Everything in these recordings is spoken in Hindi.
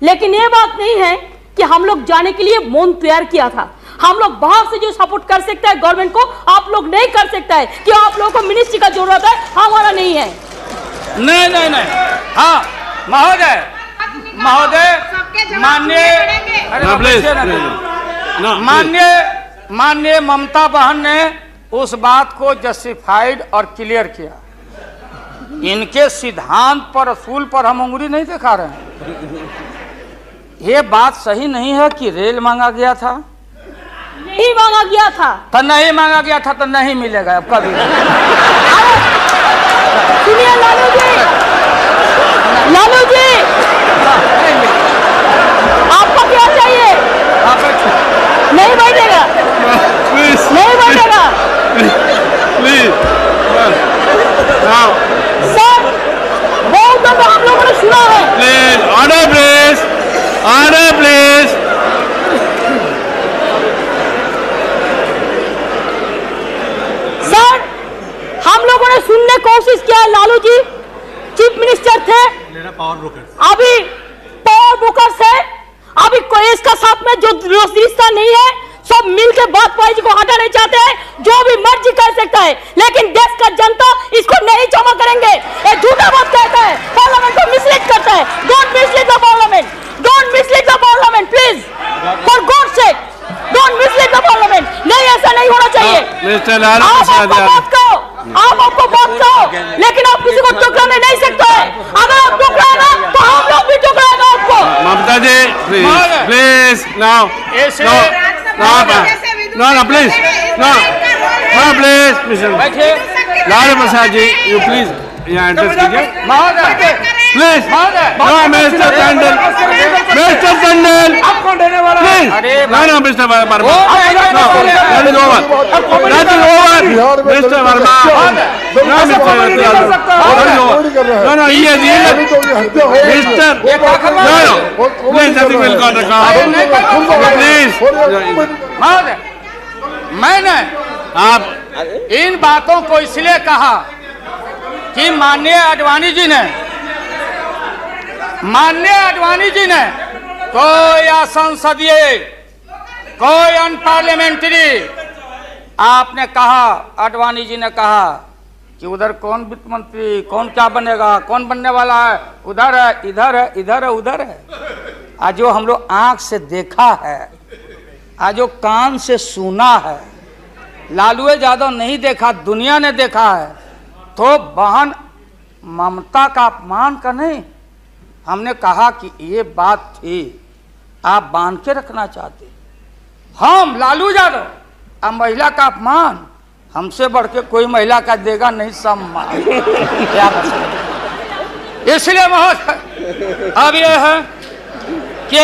लेकिन ये बात नहीं है कि हम लोग जाने के लिए मौन तैयार किया था। हम लोग बाहर से जो सपोर्ट कर सकता है गवर्नमेंट को, आप लोग नहीं कर सकता है कि आप लोगों को मिनिस्ट्री का जरूरत है, हमारा नहीं है। नहीं नहीं नहीं, हाँ महोदय माननीय ममता बहन ने उस बात को जस्टिफाइड और क्लियर किया। इनके सिद्धांत पर, असूल पर हम उंगली नहीं दिखा रहे हैं। ये बात सही नहीं है कि रेल मांगा गया था, नहीं मांगा गया था तो नहीं मांगा गया था तो नहीं मिलेगा अब कभी। सुनिए लालू जी, आपको क्या चाहिए? नहीं बैठेगा, नहीं बैठेगा सर, बहुत दफा हम लोगों ने सुना है। Please order, please order, please. Sir, हम लोगों ने सुनने की कोशिश किया। लालू जी चीफ मिनिस्टर थे, अभी पावर ब्रोकर्स है, अभी कोई इसका साथ में जो रिश्ता नहीं है, सब मिलकर बात को हटाना चाहते हैं। जो भी मर्जी कर सकता है, लेकिन देश का जनता इसको नहीं क्षमा करेंगे। ये झूठा बात कहता है, पार्लियामेंट को मिसलीड करता है। Don't mislead the parliament, don't mislead the parliament please, for God sake, don't mislead the parliament. नहीं, ऐसा नहीं होना चाहिए। आप आपको बात कहो, लेकिन आप किसी को टुकराने नहीं सकते हैं। अगर आप टुकराएगा तो हम लोग भी टुकराएगा आपको। Mamata ji please now, no please, no please, Lalu Prasad ji you please यहाँ एड्रेस कीजिए please. No mister Tandon, mister Tandon please, no mister Verma, that is over, mister Verma, no mister, no ये mister, no please nothing will go please. मैंने आप इन बातों को इसलिए कहा कि माननीय आडवाणी जी ने कोई असंसदीय, कोई अनपार्लियामेंट्री, आपने कहा, आडवाणी जी ने कहा कि उधर कौन वित्त मंत्री, कौन क्या बनेगा, कौन बनने वाला है, उधर है, इधर है, इधर है, उधर है। आज जो हम लोग आंख से देखा है, आज जो कान से सुना है, लालू यादव नहीं देखा, दुनिया ने देखा है। तो बहन ममता का अपमान का नहीं, हमने कहा कि ये बात थी, आप बांध के रखना चाहते। हम लालू यादव, अब महिला का अपमान हमसे बढ़ के कोई महिला का देगा नहीं सम्मान। क्या बता, इसलिए महोदय अब ये है कि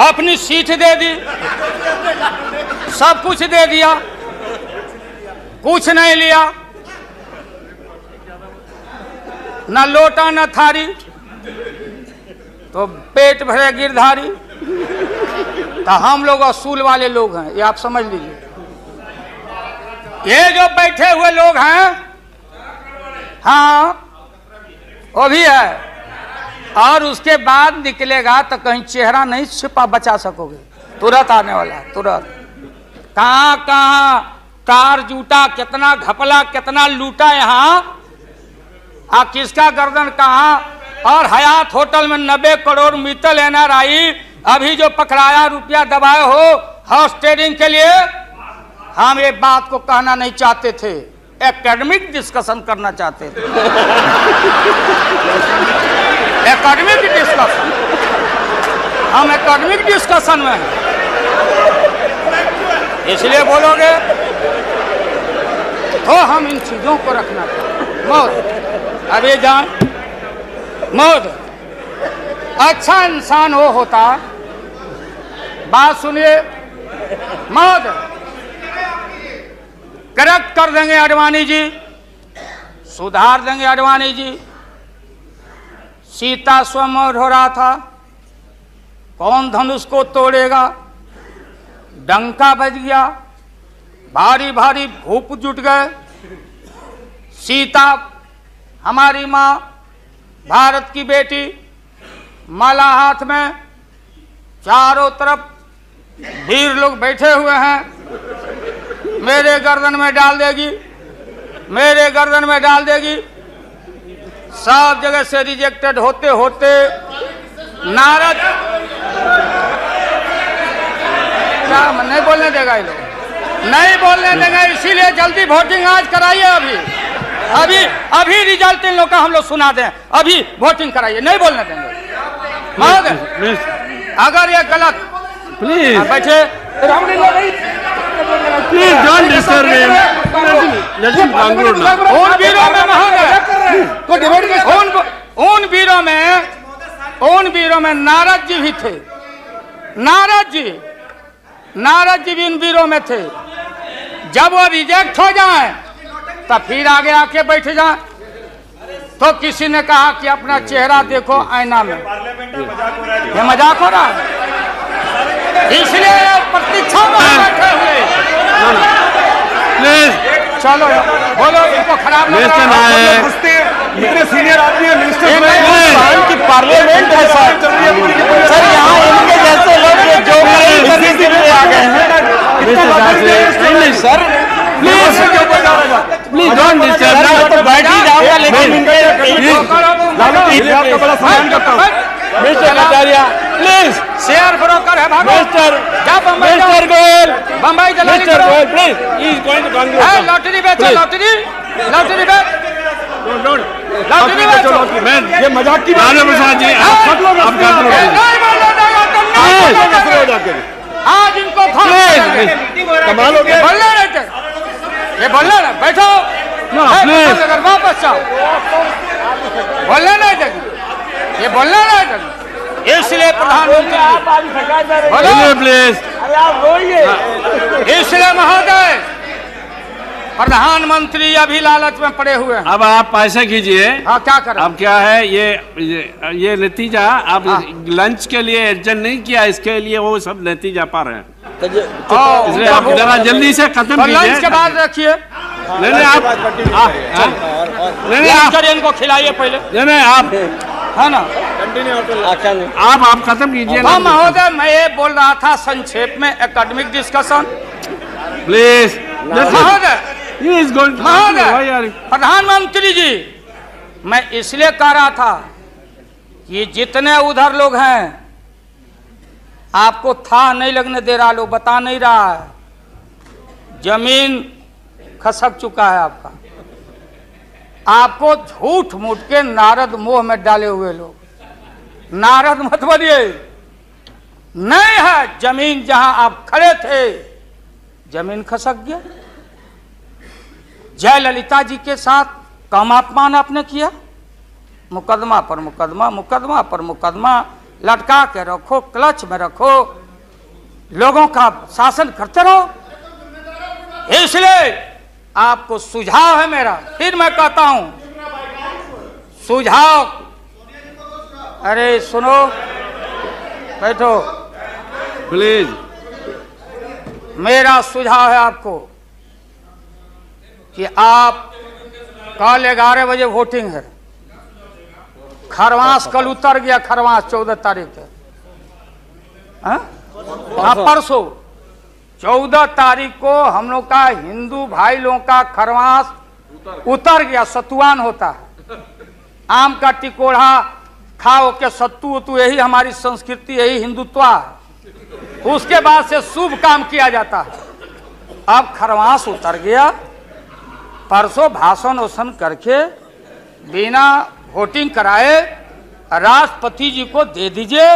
अपनी सीट दे दी, सब कुछ दे दिया, कुछ नहीं लिया, न लोटा न थारी, तो पेट भरे गिरधारी। तो हम लोग असूल वाले लोग हैं, ये आप समझ लीजिए। ये जो बैठे हुए लोग हैं, हाँ वो भी है, और उसके बाद निकलेगा तो कहीं चेहरा नहीं छिपा बचा सकोगे, तुरंत आने वाला, तुरंत। कहाँ कहाँ कार जूटा, कितना घपला, कितना लूटा यहाँ, किसका गर्दन कहाँ। और हयात होटल में 90 करोड़ मित्तल NRI अभी जो पकड़ाया, रुपया दबाए हो हाउस ट्रेडिंग के लिए, हम ये बात को कहना नहीं चाहते थे, एकेडमिक डिस्कशन करना चाहते थे। एकेडमिक डिस्कशन, हम एकेडमिक डिस्कशन में हैं, इसलिए बोलोगे तो हम इन चीजों को रखना चाहिए। मौत अभी जान, मौत अच्छा इंसान वो होता, बात सुनिए, मौत करेक्ट कर देंगे आडवाणी जी, सुधार देंगे आडवाणी जी। सीता स्वयंवर हो रहा था, कौन धनुष को तोड़ेगा, डंका बज गया, भारी भारी भूप जुट गए। सीता हमारी माँ, भारत की बेटी, माला हाथ में, चारों तरफ वीर लोग बैठे हुए हैं। मेरे गर्दन में डाल देगी, मेरे गर्दन में डाल देगी। सब जगह से रिजेक्टेड होते होते नारद क्या नहीं बोलने देगा ये लोग, नहीं बोलने देगा। इसीलिए जल्दी वोटिंग आज कराइए। अभी अभी अभी रिजल्ट इन लोग का हम लोग सुना दें। अभी वोटिंग कराइए, नहीं बोलने देंगे। अगर ये गलत, प्लीज बैठे, please don't disturb him, let him conclude now. उन वीरों में महोदय, उन वीरों में नारद जी भी थे। नारद जी भी उन वीरों में थे। जब वो रिजेक्ट हो जाए तब फिर आगे आके बैठ जाए। तो किसी ने कहा कि अपना चेहरा देखो आईना में, ये मजाक हो रहा है। इसलिए प्रतीक्षा में बैठे हुए। प्लीज चलो बोलो, इनको खराब लग रहा है। इतने सीनियर आदमी है मिनिस्टर की पार्लियामेंट है सर, यहाँ इनके जैसे लोग जो करने के लिए आ गए हैं। नहीं सर, प्लीज डोंट डिस्टर्ब। तो बैठ ही जाऊंगा, लेकिन आपका बड़ा सम्मान करता हूँ। Mister Kataria please, share broker है भागो। मिस्टर गोयल, बम्बई चला mister Goyal please, he is going to conclude. Lottery बेचो, लॉटरी बेच, लॉटरी बेचो। मैं ये मजाक की लालू प्रसाद जी आप कंक्लूड आज इनको कमाल हो गया। बोलना नहीं, ये बोलना ना, बैठो प्लीज वापस जाओ। बोलना नहीं देंगे, ये बोलना नहीं देंगे। इसलिए प्रधानमंत्री बोलो प्लीज, इसलिए महोदय प्रधानमंत्री अभी लालच में पड़े हुए हैं। अब आप पैसा कीजिए। हाँ, क्या करें? अब क्या है ये नतीजा आप लंच के लिए एडजस्ट नहीं किया, इसके लिए वो सब नतीजा पा रहे हैं। इसलिए आप जरा जल्दी से खत्म कीजिए। लंच के बाद रखिए। नहीं आप नहीं आप इनको खिलाइए पहले। नहीं आप है ना, आप खत्म कीजिए। महोदय मैं ये बोल रहा था संक्षेप में एकेडमिक डिस्कशन। प्लीज महोदय, महोदय प्रधानमंत्री जी, मैं इसलिए कह रहा था कि जितने उधर लोग हैं आपको था नहीं लगने दे रहा, लोग बता नहीं रहा है। जमीन खसक चुका है आपका। आपको झूठ मूठ के नारद मोह में डाले हुए लोग। नारद मत बनिए, नहीं है जमीन जहां आप खड़े थे, जमीन खसक गया। जयललिता जी के साथ कम अपमान आपने किया। मुकदमा पर मुकदमा, मुकदमा पर मुकदमा लटका के रखो, क्लच में रखो, लोगों का शासन करते रहो। इसलिए आपको सुझाव है मेरा, फिर मैं कहता हूं सुझाव। अरे सुनो, बैठो प्लीज। मेरा सुझाव है आपको कि आप कल 11 बजे वोटिंग है। खरवास कल उतर गया, खरवास 14 तारीख है। परसों 14 तारीख को हम लोग का हिंदू भाई लोगों का खरवास उतर गया। सतुआन होता है, आम का टिकोड़ा खाओ के सत्तू उतू, यही हमारी संस्कृति, यही हिंदुत्व है। उसके बाद से शुभ काम किया जाता है। अब खरवास उतर गया, परसों भाषण वोषण करके बिना वोटिंग कराए राष्ट्रपति जी को दे दीजिए।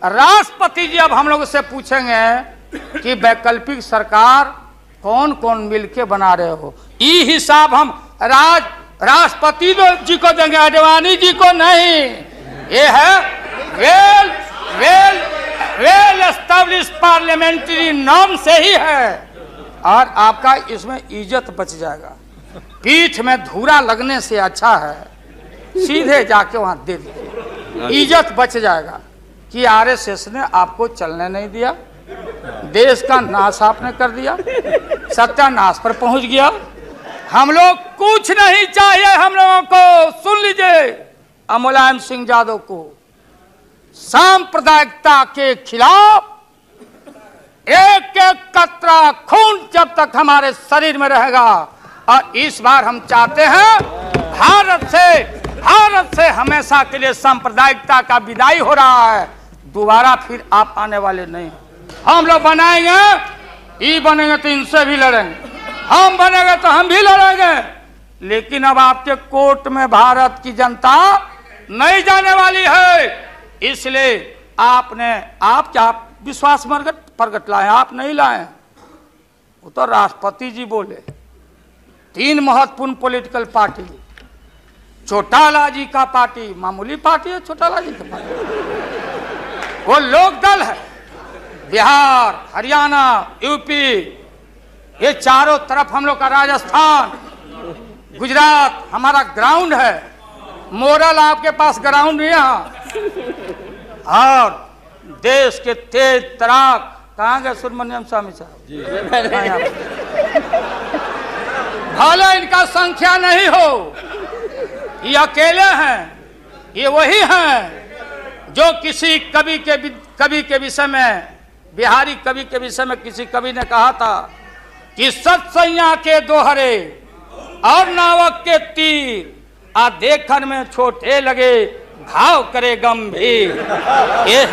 राष्ट्रपति जी अब हम लोग से पूछेंगे कि वैकल्पिक सरकार कौन कौन मिलके बना रहे हो। ये हिसाब हम राष्ट्रपति जी को देंगे, आडवाणी जी को नहीं। ये है वेल एस्टैब्लिश पार्लियामेंट्री नॉर्म से ही है, और आपका इसमें इज्जत बच जाएगा। पीठ में धूरा लगने से अच्छा है सीधे जाके वहां दे दीजिए, इज्जत बच जाएगा। कि आरएसएस ने आपको चलने नहीं दिया, देश का नाश आपने कर दिया, सत्यानाश पर पहुंच गया। हम लोग कुछ नहीं चाहिए हम लोगों को। सुन लीजिए मुलायम सिंह यादव को, सांप्रदायिकता के खिलाफ एक एक कतरा खून जब तक हमारे शरीर में रहेगा। और इस बार हम चाहते हैं भारत से हमेशा के लिए सांप्रदायिकता का विदाई हो रहा है। दोबारा फिर आप आने वाले नहीं। हम लोग बनाएंगे, ई बनेंगे तो इनसे भी लड़ेंगे, हम बनेंगे तो हम भी लड़ेंगे। लेकिन अब आपके कोर्ट में भारत की जनता नहीं जाने वाली है। इसलिए आप क्या विश्वास प्रगट लाए? आप नहीं लाए, वो तो राष्ट्रपति जी बोले। 3 महत्वपूर्ण पॉलिटिकल पार्टी, चौटाला जी का पार्टी मामूली पार्टी है, चौटाला जी का पार्टी वो लोक दल है। बिहार, हरियाणा, यूपी, ये चारों तरफ हम लोग का, राजस्थान, गुजरात हमारा ग्राउंड है। मोरल आपके पास ग्राउंड नहीं है। और देश के तेज तराक कहाँ गए सुब्रमण्यम स्वामी साहब? भले इनका संख्या नहीं हो, ये अकेले हैं। ये वही हैं जो किसी कवि के विषय में, बिहारी कवि के विषय में किसी कवि ने कहा था कि सत्सैया के दोहरे और नावक के तीर आ देखन में छोटे लगे, घाव करे गंभीर। ये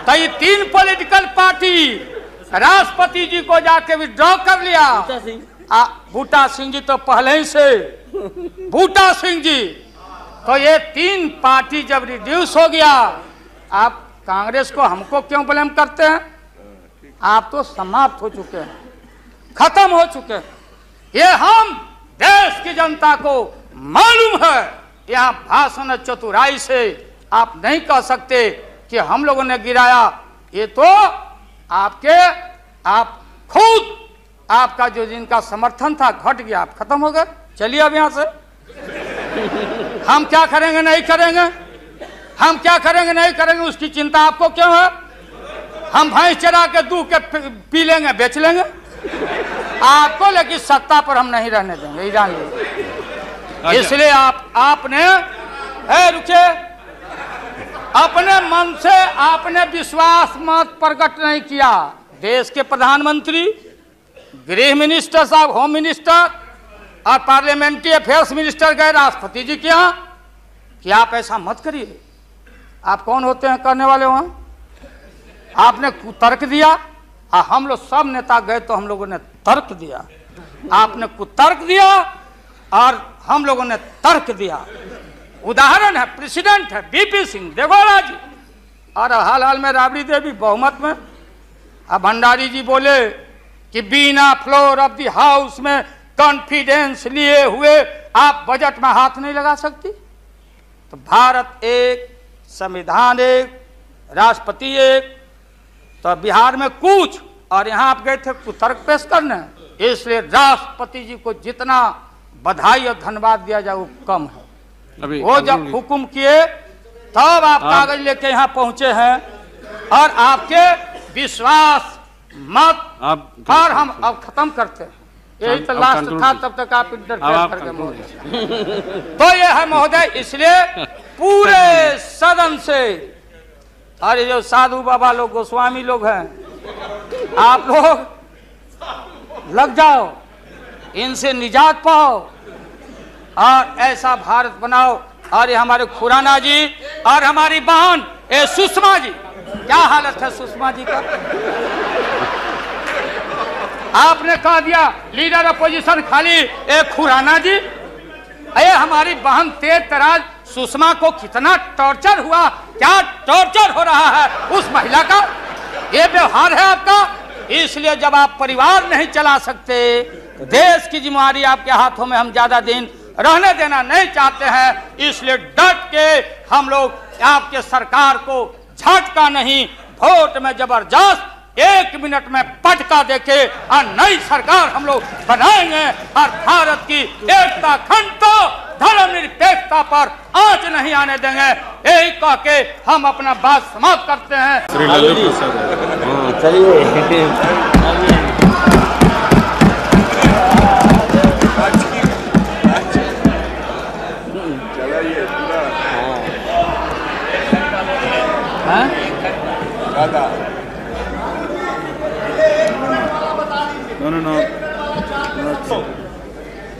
तो ये 3 पॉलिटिकल पार्टी राष्ट्रपति जी को जाके विड्रॉ कर लिया। बूटा सिंह जी तो पहले ही से, बूटा सिंह जी तो ये 3 पार्टी जब रिड्यूस हो गया, आप कांग्रेस को हमको क्यों ब्लेम करते हैं? आप तो समाप्त हो चुके हैं, खत्म हो चुके हैं। ये हम देश की जनता को मालूम है। यहाँ भाषण चतुराई से आप नहीं कह सकते कि हम लोगों ने गिराया। ये तो आप खुद, आपका जो जिनका समर्थन था घट गया, आप खत्म हो गए। चलिए अब यहाँ से हम क्या करेंगे नहीं करेंगे, हम क्या करेंगे नहीं करेंगे उसकी चिंता आपको क्यों है? हम भैंस चरा के दूध के पी लेंगे, बेच लेंगे आपको, लेकिन सत्ता पर हम नहीं रहने देंगे, जान लीजिए। इसलिए आपने रुके, अपने मन से आपने विश्वास मत प्रकट नहीं किया। देश के प्रधानमंत्री, गृह मिनिस्टर साहब, होम मिनिस्टर और पार्लियामेंट्री अफेयर्स मिनिस्टर गए राष्ट्रपति जी के यहाँ कि आप ऐसा मत करिए। आप कौन होते हैं करने वाले? वहाँ आपने कुतर्क दिया। हम लोग सब नेता गए तो हम लोगों ने तर्क दिया, आपने कुतर्क दिया और हम लोगों ने तर्क दिया। उदाहरण है, प्रेसिडेंट है बीपी सिंह देगौड़ा जी, और हाल में राबड़ी देवी बहुमत में। अब भंडारी जी बोले कि बिना फ्लोर ऑफ द हाउस में कॉन्फिडेंस लिए हुए आप बजट में हाथ नहीं लगा सकती। तो भारत एक, संविधान एक, राष्ट्रपति एक। तो बिहार में कुछ, और यहाँ आप गए थे कुतर्क पेश करने। इसलिए राष्ट्रपति जी को जितना बधाई और धन्यवाद दिया जाए वो कम है। वो जब हुक्म किए तब आप कागज लेके यहाँ पहुंचे हैं, और आपके विश्वास मत पर हम अब खत्म करते हैं। यही तो लास्ट था, तब तक आप इंटरफेयर करके महोदय। तो ये है महोदय, इसलिए पूरे सदन से, अरे जो साधु बाबा लोग, गोस्वामी लोग हैं, आप लोग लग जाओ, इनसे निजात पाओ और ऐसा भारत बनाओ। और ये हमारे खुराना जी और हमारी बहन सुषमा जी, क्या हालत है सुषमा जी का? आपने कह दिया लीडर अपोजिशन खाली खुराना जी। अरे हमारी बहन तेज तराज सुषमा को कितना टॉर्चर हुआ, क्या टॉर्चर हो रहा है उस महिला का, ये व्यवहार है आपका। इसलिए जब आप परिवार नहीं चला सकते, देश की जिम्मेदारी आपके हाथों में हम ज्यादा दिन रहने देना नहीं चाहते हैं। इसलिए डट के हम लोग आपके सरकार को झटका नहीं, वोट में जबरदस्त 1 मिनट में पटका देके और नई सरकार हम लोग बनाएंगे। और भारत की एकता, अखंडता, धर्मनिरपेक्षता पर आंच नहीं आने देंगे। यही कह के हम अपना बात समाप्त करते हैं। चलिए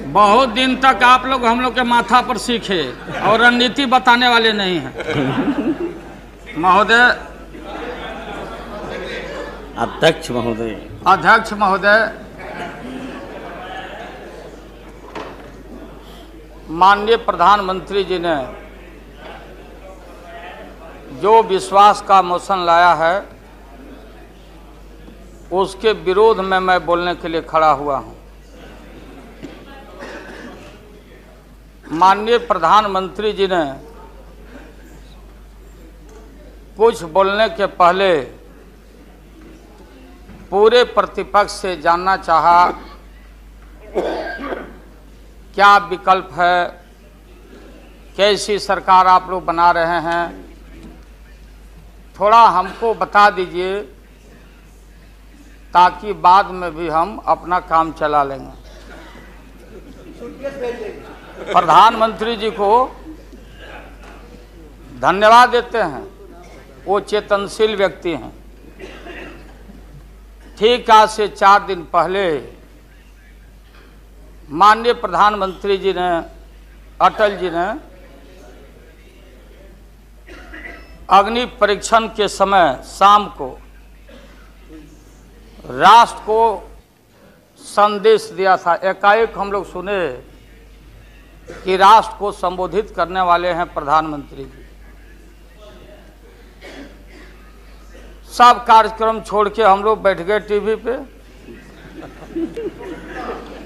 बहुत दिन तक आप लोग हम लोग के माथा पर सीखे और रणनीति बताने वाले नहीं हैं। महोदय, अध्यक्ष महोदय, माननीय प्रधानमंत्री जी ने जो विश्वास का मोशन लाया है उसके विरोध में मैं बोलने के लिए खड़ा हुआ हूं। माननीय प्रधानमंत्री जी ने कुछ बोलने के पहले पूरे प्रतिपक्ष से जानना चाहा क्या विकल्प है, कैसी सरकार आप लोग बना रहे हैं, थोड़ा हमको बता दीजिए ताकि बाद में भी हम अपना काम चला लेंगे। प्रधानमंत्री जी को धन्यवाद देते हैं, वो चेतनशील व्यक्ति हैं। ठीक आज से 4 दिन पहले माननीय प्रधानमंत्री जी ने, अटल जी ने अग्नि परीक्षण के समय शाम को राष्ट्र को संदेश दिया था। एकाएक हम लोग सुने कि राष्ट्र को संबोधित करने वाले हैं प्रधानमंत्री जी। सब कार्यक्रम छोड़ के हम लोग बैठ गए टीवी पे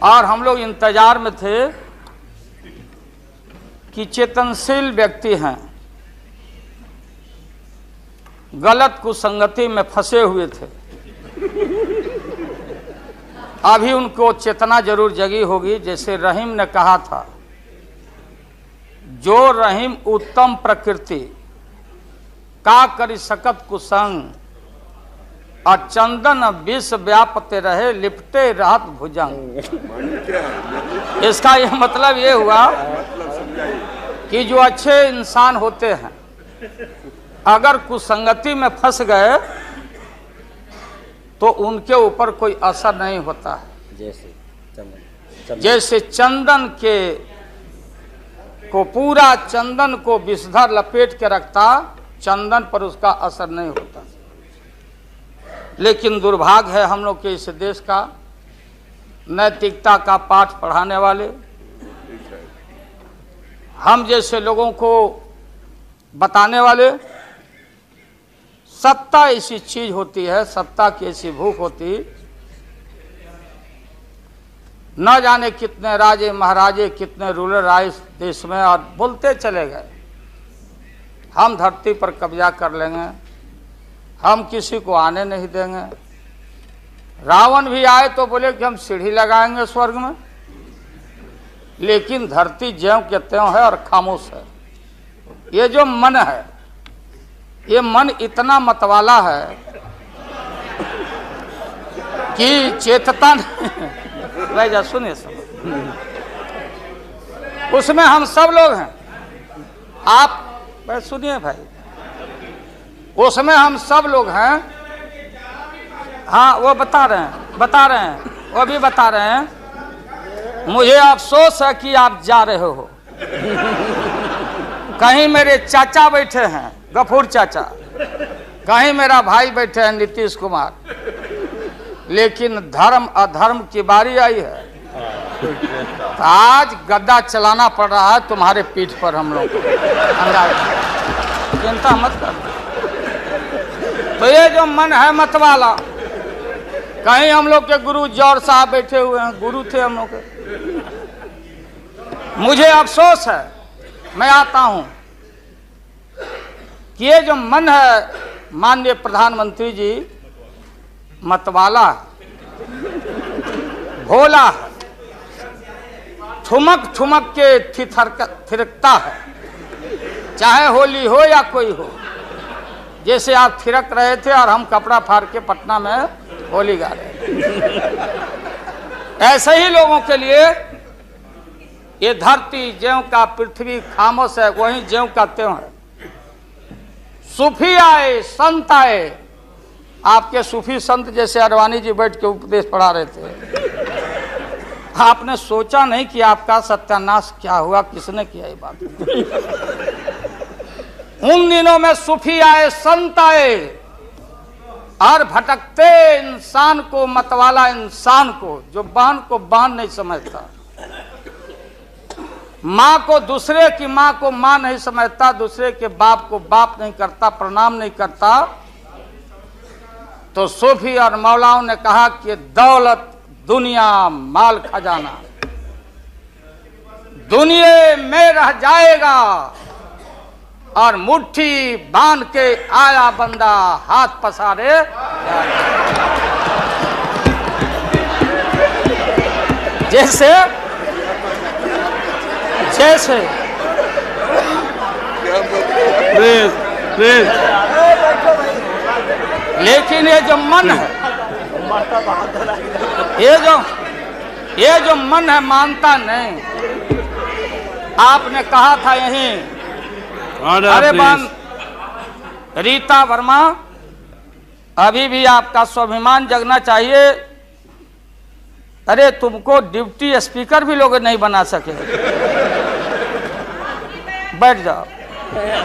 और हम लोग इंतजार में थे कि चेतनशील व्यक्ति हैं, गलत कुसंगति में फंसे हुए थे, अभी उनको चेतना जरूर जगी होगी। जैसे रहीम ने कहा था, जो रहीम उत्तम प्रकृति का करी सकत कुसंग, और चंदन विष व्यापते रहे लिपटे रहत भुजंग। इसका यह मतलब ये हुआ कि जो अच्छे इंसान होते हैं अगर कुसंगति में फंस गए तो उनके ऊपर कोई असर नहीं होता है। जैसे चंदन के को पूरा चंदन को विषधर लपेट के रखता, चंदन पर उसका असर नहीं होता। लेकिन दुर्भाग्य है हम लोग के इस देश का, नैतिकता का पाठ पढ़ाने वाले हम जैसे लोगों को बताने वाले, सत्ता ऐसी चीज होती है, सत्ता की ऐसी भूख होती, न जाने कितने राजे महाराजे कितने रूलर आए इस देश में और बोलते चले गए हम धरती पर कब्जा कर लेंगे, हम किसी को आने नहीं देंगे। रावण भी आए तो बोले कि हम सीढ़ी लगाएंगे स्वर्ग में, लेकिन धरती ज्यों के त्यों है और खामोश है। ये जो मन है, ये मन इतना मतवाला है कि चेतता नहीं। जा सुनिए सब, उसमें हम सब लोग हैं। आप सुनिए भाई, उसमें हम सब लोग हैं। हाँ, वो बता रहे हैं, वो भी बता रहे हैं। मुझे अफसोस है कि आप जा रहे हो। कहीं मेरे चाचा बैठे हैं, गफूर चाचा, कहीं मेरा भाई बैठे हैं नीतीश कुमार, लेकिन धर्म अधर्म की बारी आई है तो आज गद्दा चलाना पड़ रहा है तुम्हारे पीठ पर हम लोग को। चिंता मत कर। तो ये जो मन है मतवाला, कहीं हम लोग के गुरु जौहर साहब बैठे हुए हैं, गुरु थे हम लोग के। मुझे अफसोस है, मैं आता हूं कि ये जो मन है माननीय प्रधानमंत्री जी, मतवाला भोला है, ठुमक ठुमक के थिरकता है, चाहे होली हो या कोई हो। जैसे आप थिरक रहे थे और हम कपड़ा फाड़ के पटना में होली गा रहे। ऐसे ही लोगों के लिए ये धरती ज्यों का पृथ्वी खामोश है, वहीं ज्यों का त्यों है। सूफी आए, संत आए। आपके सूफी संत जैसे अडवाणी जी बैठ के उपदेश पढ़ा रहे थे। आपने सोचा नहीं कि आपका सत्यानाश क्या हुआ, किसने किया ये बात। उन दिनों में सूफी आए, संत आए और भटकते इंसान को, मतवाला इंसान को, जो बान को बान नहीं समझता, माँ को दूसरे की माँ को माँ नहीं समझता, दूसरे के बाप को बाप नहीं करता, प्रणाम नहीं करता, तो सूफी और मौलाओं ने कहा कि दौलत, दुनिया, माल, खजाना दुनिया में रह जाएगा और मुट्ठी बांध के आया बंदा हाथ पसारे। जैसे जैसे प्लीज प्लीज। लेकिन ये जो मन है, ये जो मन है मानता नहीं। आपने कहा था यहीं, अरे बन रीता वर्मा, अभी भी आपका स्वाभिमान जगना चाहिए। अरे तुमको डिप्टी स्पीकर भी लोग नहीं बना सके। बैठ जाओ,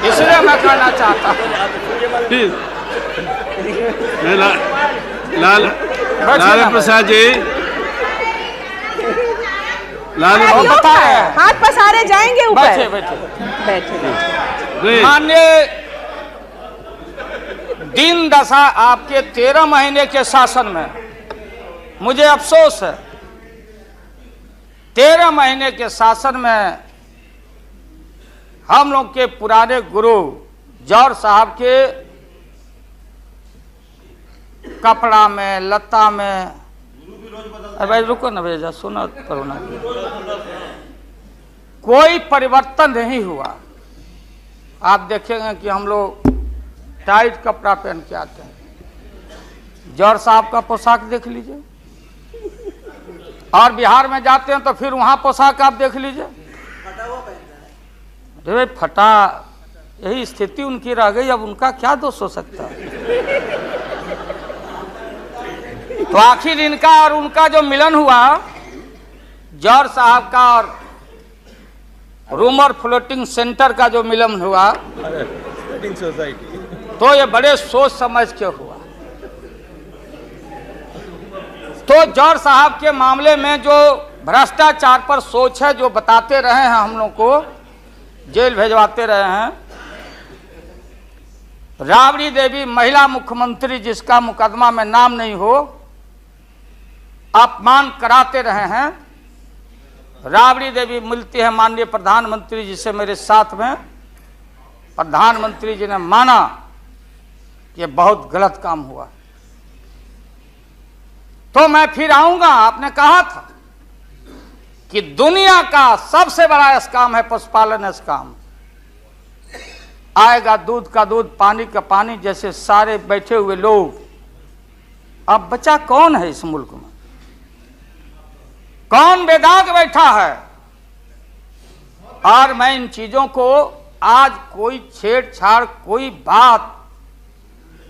इसलिए मैं कहना चाहता हूँ। लालू प्रसाद जी, लालू बताए हाथ पसारे जाएंगे ऊपर। बैठे बैठे बैठे। माननीय दिन दशा आपके 13 महीने के शासन में मुझे अफसोस है, 13 महीने के शासन में हम लोग के पुराने गुरु जौहर साहब के कपड़ा में, लता में, अरे भाई रुको ना भैया, सुना करो ना, कोई परिवर्तन नहीं हुआ। आप देखेंगे कि हम लोग टाइट कपड़ा पहन के आते हैं। जौहर साहब का पोशाक देख लीजिए, और बिहार में जाते हैं तो फिर वहां पोशाक आप देख लीजिए। अरे भाई फटा, यही स्थिति उनकी रह गई, अब उनका क्या दोष हो सकता है। तो आखिर इनका और उनका जो मिलन हुआ, जौहर साहब का और रूमर फ्लोटिंग सेंटर का जो मिलन हुआ, तो ये बड़े सोच समझ के हुआ। तो जौहर साहब के मामले में जो भ्रष्टाचार पर सोच है, जो बताते रहे हैं, हम लोग को जेल भेजवाते रहे हैं। राबड़ी देवी महिला मुख्यमंत्री, जिसका मुकदमा में नाम नहीं हो, अपमान कराते रहे हैं। राबड़ी देवी मिलती है माननीय प्रधानमंत्री जी से मेरे साथ में। प्रधानमंत्री जी ने माना कि बहुत गलत काम हुआ। तो मैं फिर आऊंगा। आपने कहा था कि दुनिया का सबसे बड़ा स्काम है पशुपालन स्काम। आएगा दूध का दूध, पानी का पानी, जैसे सारे बैठे हुए लोग। अब बचा कौन है इस मुल्क में? कौन वेदांत बैठा है? और मैं इन चीजों को आज कोई छेड़छाड़, कोई बात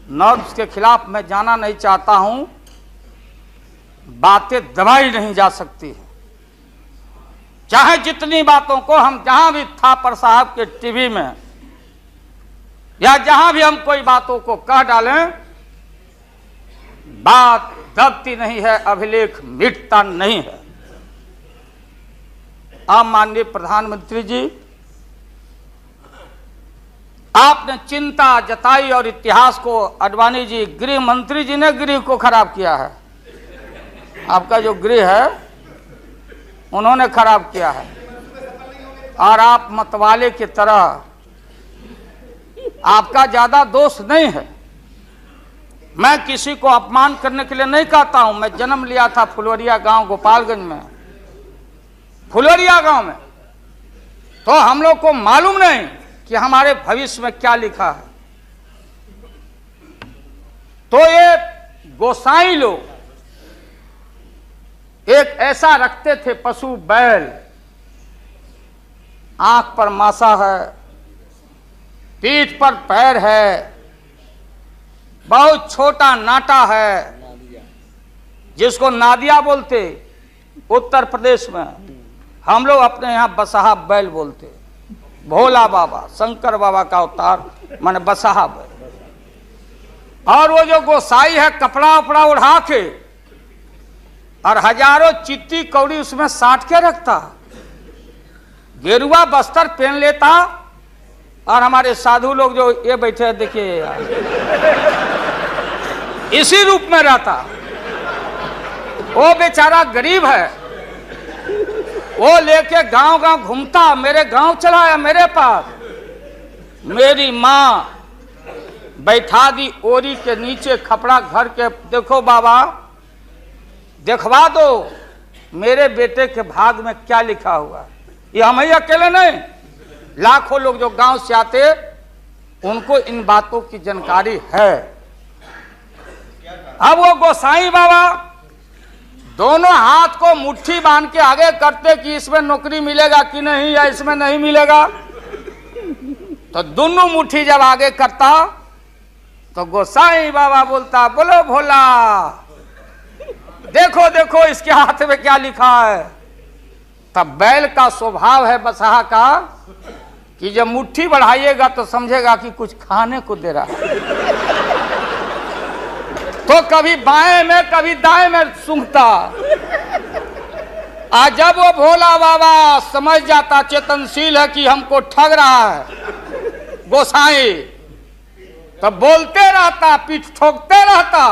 नॉर्म्स के खिलाफ मैं जाना नहीं चाहता हूं। बातें दबाई नहीं जा सकती है। चाहे जितनी बातों को हम जहां भी थापर साहब के टीवी में या जहां भी हम कोई बातों को कह डालें, बात दबती नहीं है, अभिलेख मिटता नहीं है। आप माननीय प्रधानमंत्री जी, आपने चिंता जताई और इतिहास को, अडवाणी जी, गृह मंत्री जी ने गृह को खराब किया है। आपका जो गृह है उन्होंने खराब किया है। और आप मतवाले की तरह, आपका ज्यादा दोष नहीं है। मैं किसी को अपमान करने के लिए नहीं कहता हूं। मैं जन्म लिया था फुलवरिया गांव, गोपालगंज में, फुलवरिया गांव में। तो हम लोग को मालूम नहीं कि हमारे भविष्य में क्या लिखा है। तो ये गोसाई लोग एक ऐसा रखते थे पशु, बैल, आंख पर मासा है, पीठ पर पैर है, बहुत छोटा नाटा है जिसको नादिया बोलते उत्तर प्रदेश में, हम लोग अपने यहाँ बसहा बैल बोलते। भोला बाबा शंकर बाबा का अवतार माने बसहा बैल। और वो जो गोसाई है कपड़ा उपड़ा उड़ा के और हजारों चिट्टी कौड़ी उसमें साट के रखता, गेरुआ बस्तर पहन लेता, और हमारे साधु लोग जो ये बैठे हैं देखिए यार, इसी रूप में रहता। वो बेचारा गरीब है, वो लेके गांव गांव घूमता, मेरे गांव चला आया मेरे पास। मेरी माँ बैठा दी ओरी के नीचे खपड़ा घर के, देखो बाबा देखवा दो मेरे बेटे के भाग में क्या लिखा हुआ। ये हम ही अकेले नहीं, लाखों लोग जो गांव से आते उनको इन बातों की जानकारी है। अब वो गोसाई बाबा दोनों हाथ को मुट्ठी बांध के आगे करते कि इसमें नौकरी मिलेगा कि नहीं या इसमें नहीं मिलेगा। तो दोनों मुट्ठी जब आगे करता तो गोसाई बाबा बोलता, बोलो भोला, देखो देखो इसके हाथ में क्या लिखा है। तब बैल का स्वभाव है बसहा का कि जब मुट्ठी बढ़ाइएगा तो समझेगा कि कुछ खाने को दे रहा है, तो कभी बाएं में कभी दाएं में सूंघता। आज जब वो भोला बाबा समझ जाता चेतनशील है कि हमको ठग रहा है गोसाई, तब बोलते रहता, पीठ ठोकते रहता,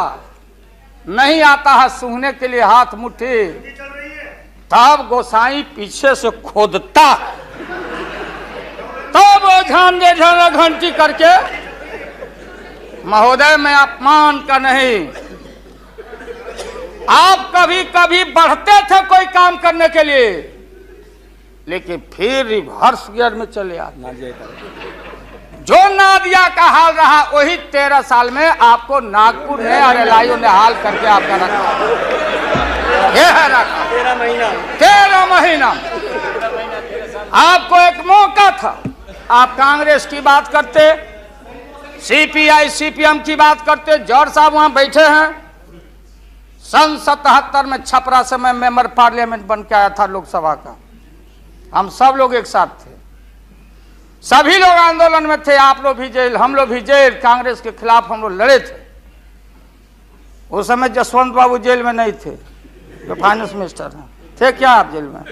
नहीं आता है सूंघने के लिए हाथ मुट्ठी। तब गोसाई पीछे से खोदता, तब वो झांझे झांझा घंटी करके, महोदय मैं अपमान का नहीं, आप कभी कभी बढ़ते थे कोई काम करने के लिए, लेकिन फिर रिवर्स गियर में चले आते। जो नादिया का हाल रहा वही 13 साल में आपको नागपुर ने और एलआईओ ने हाल करके आपका रखा। ये है रखा 13 महीना। आपको एक मौका था, आप कांग्रेस की बात करते, सीपीआई सीपीएम की बात करते। जॉर्ज साहब वहां बैठे हैं, सन 77 में छपरा से मैं मेंबर पार्लियामेंट बन के आया था लोकसभा का। हम सब लोग एक साथ थे, सभी लोग आंदोलन में थे, आप लोग भी जेल, हम लोग भी जेल, कांग्रेस के खिलाफ हम लोग लड़े थे। उस समय जसवंत बाबू जेल में नहीं थे, जो फाइनेंस मिनिस्टर हैं। थे क्या आप जेल में?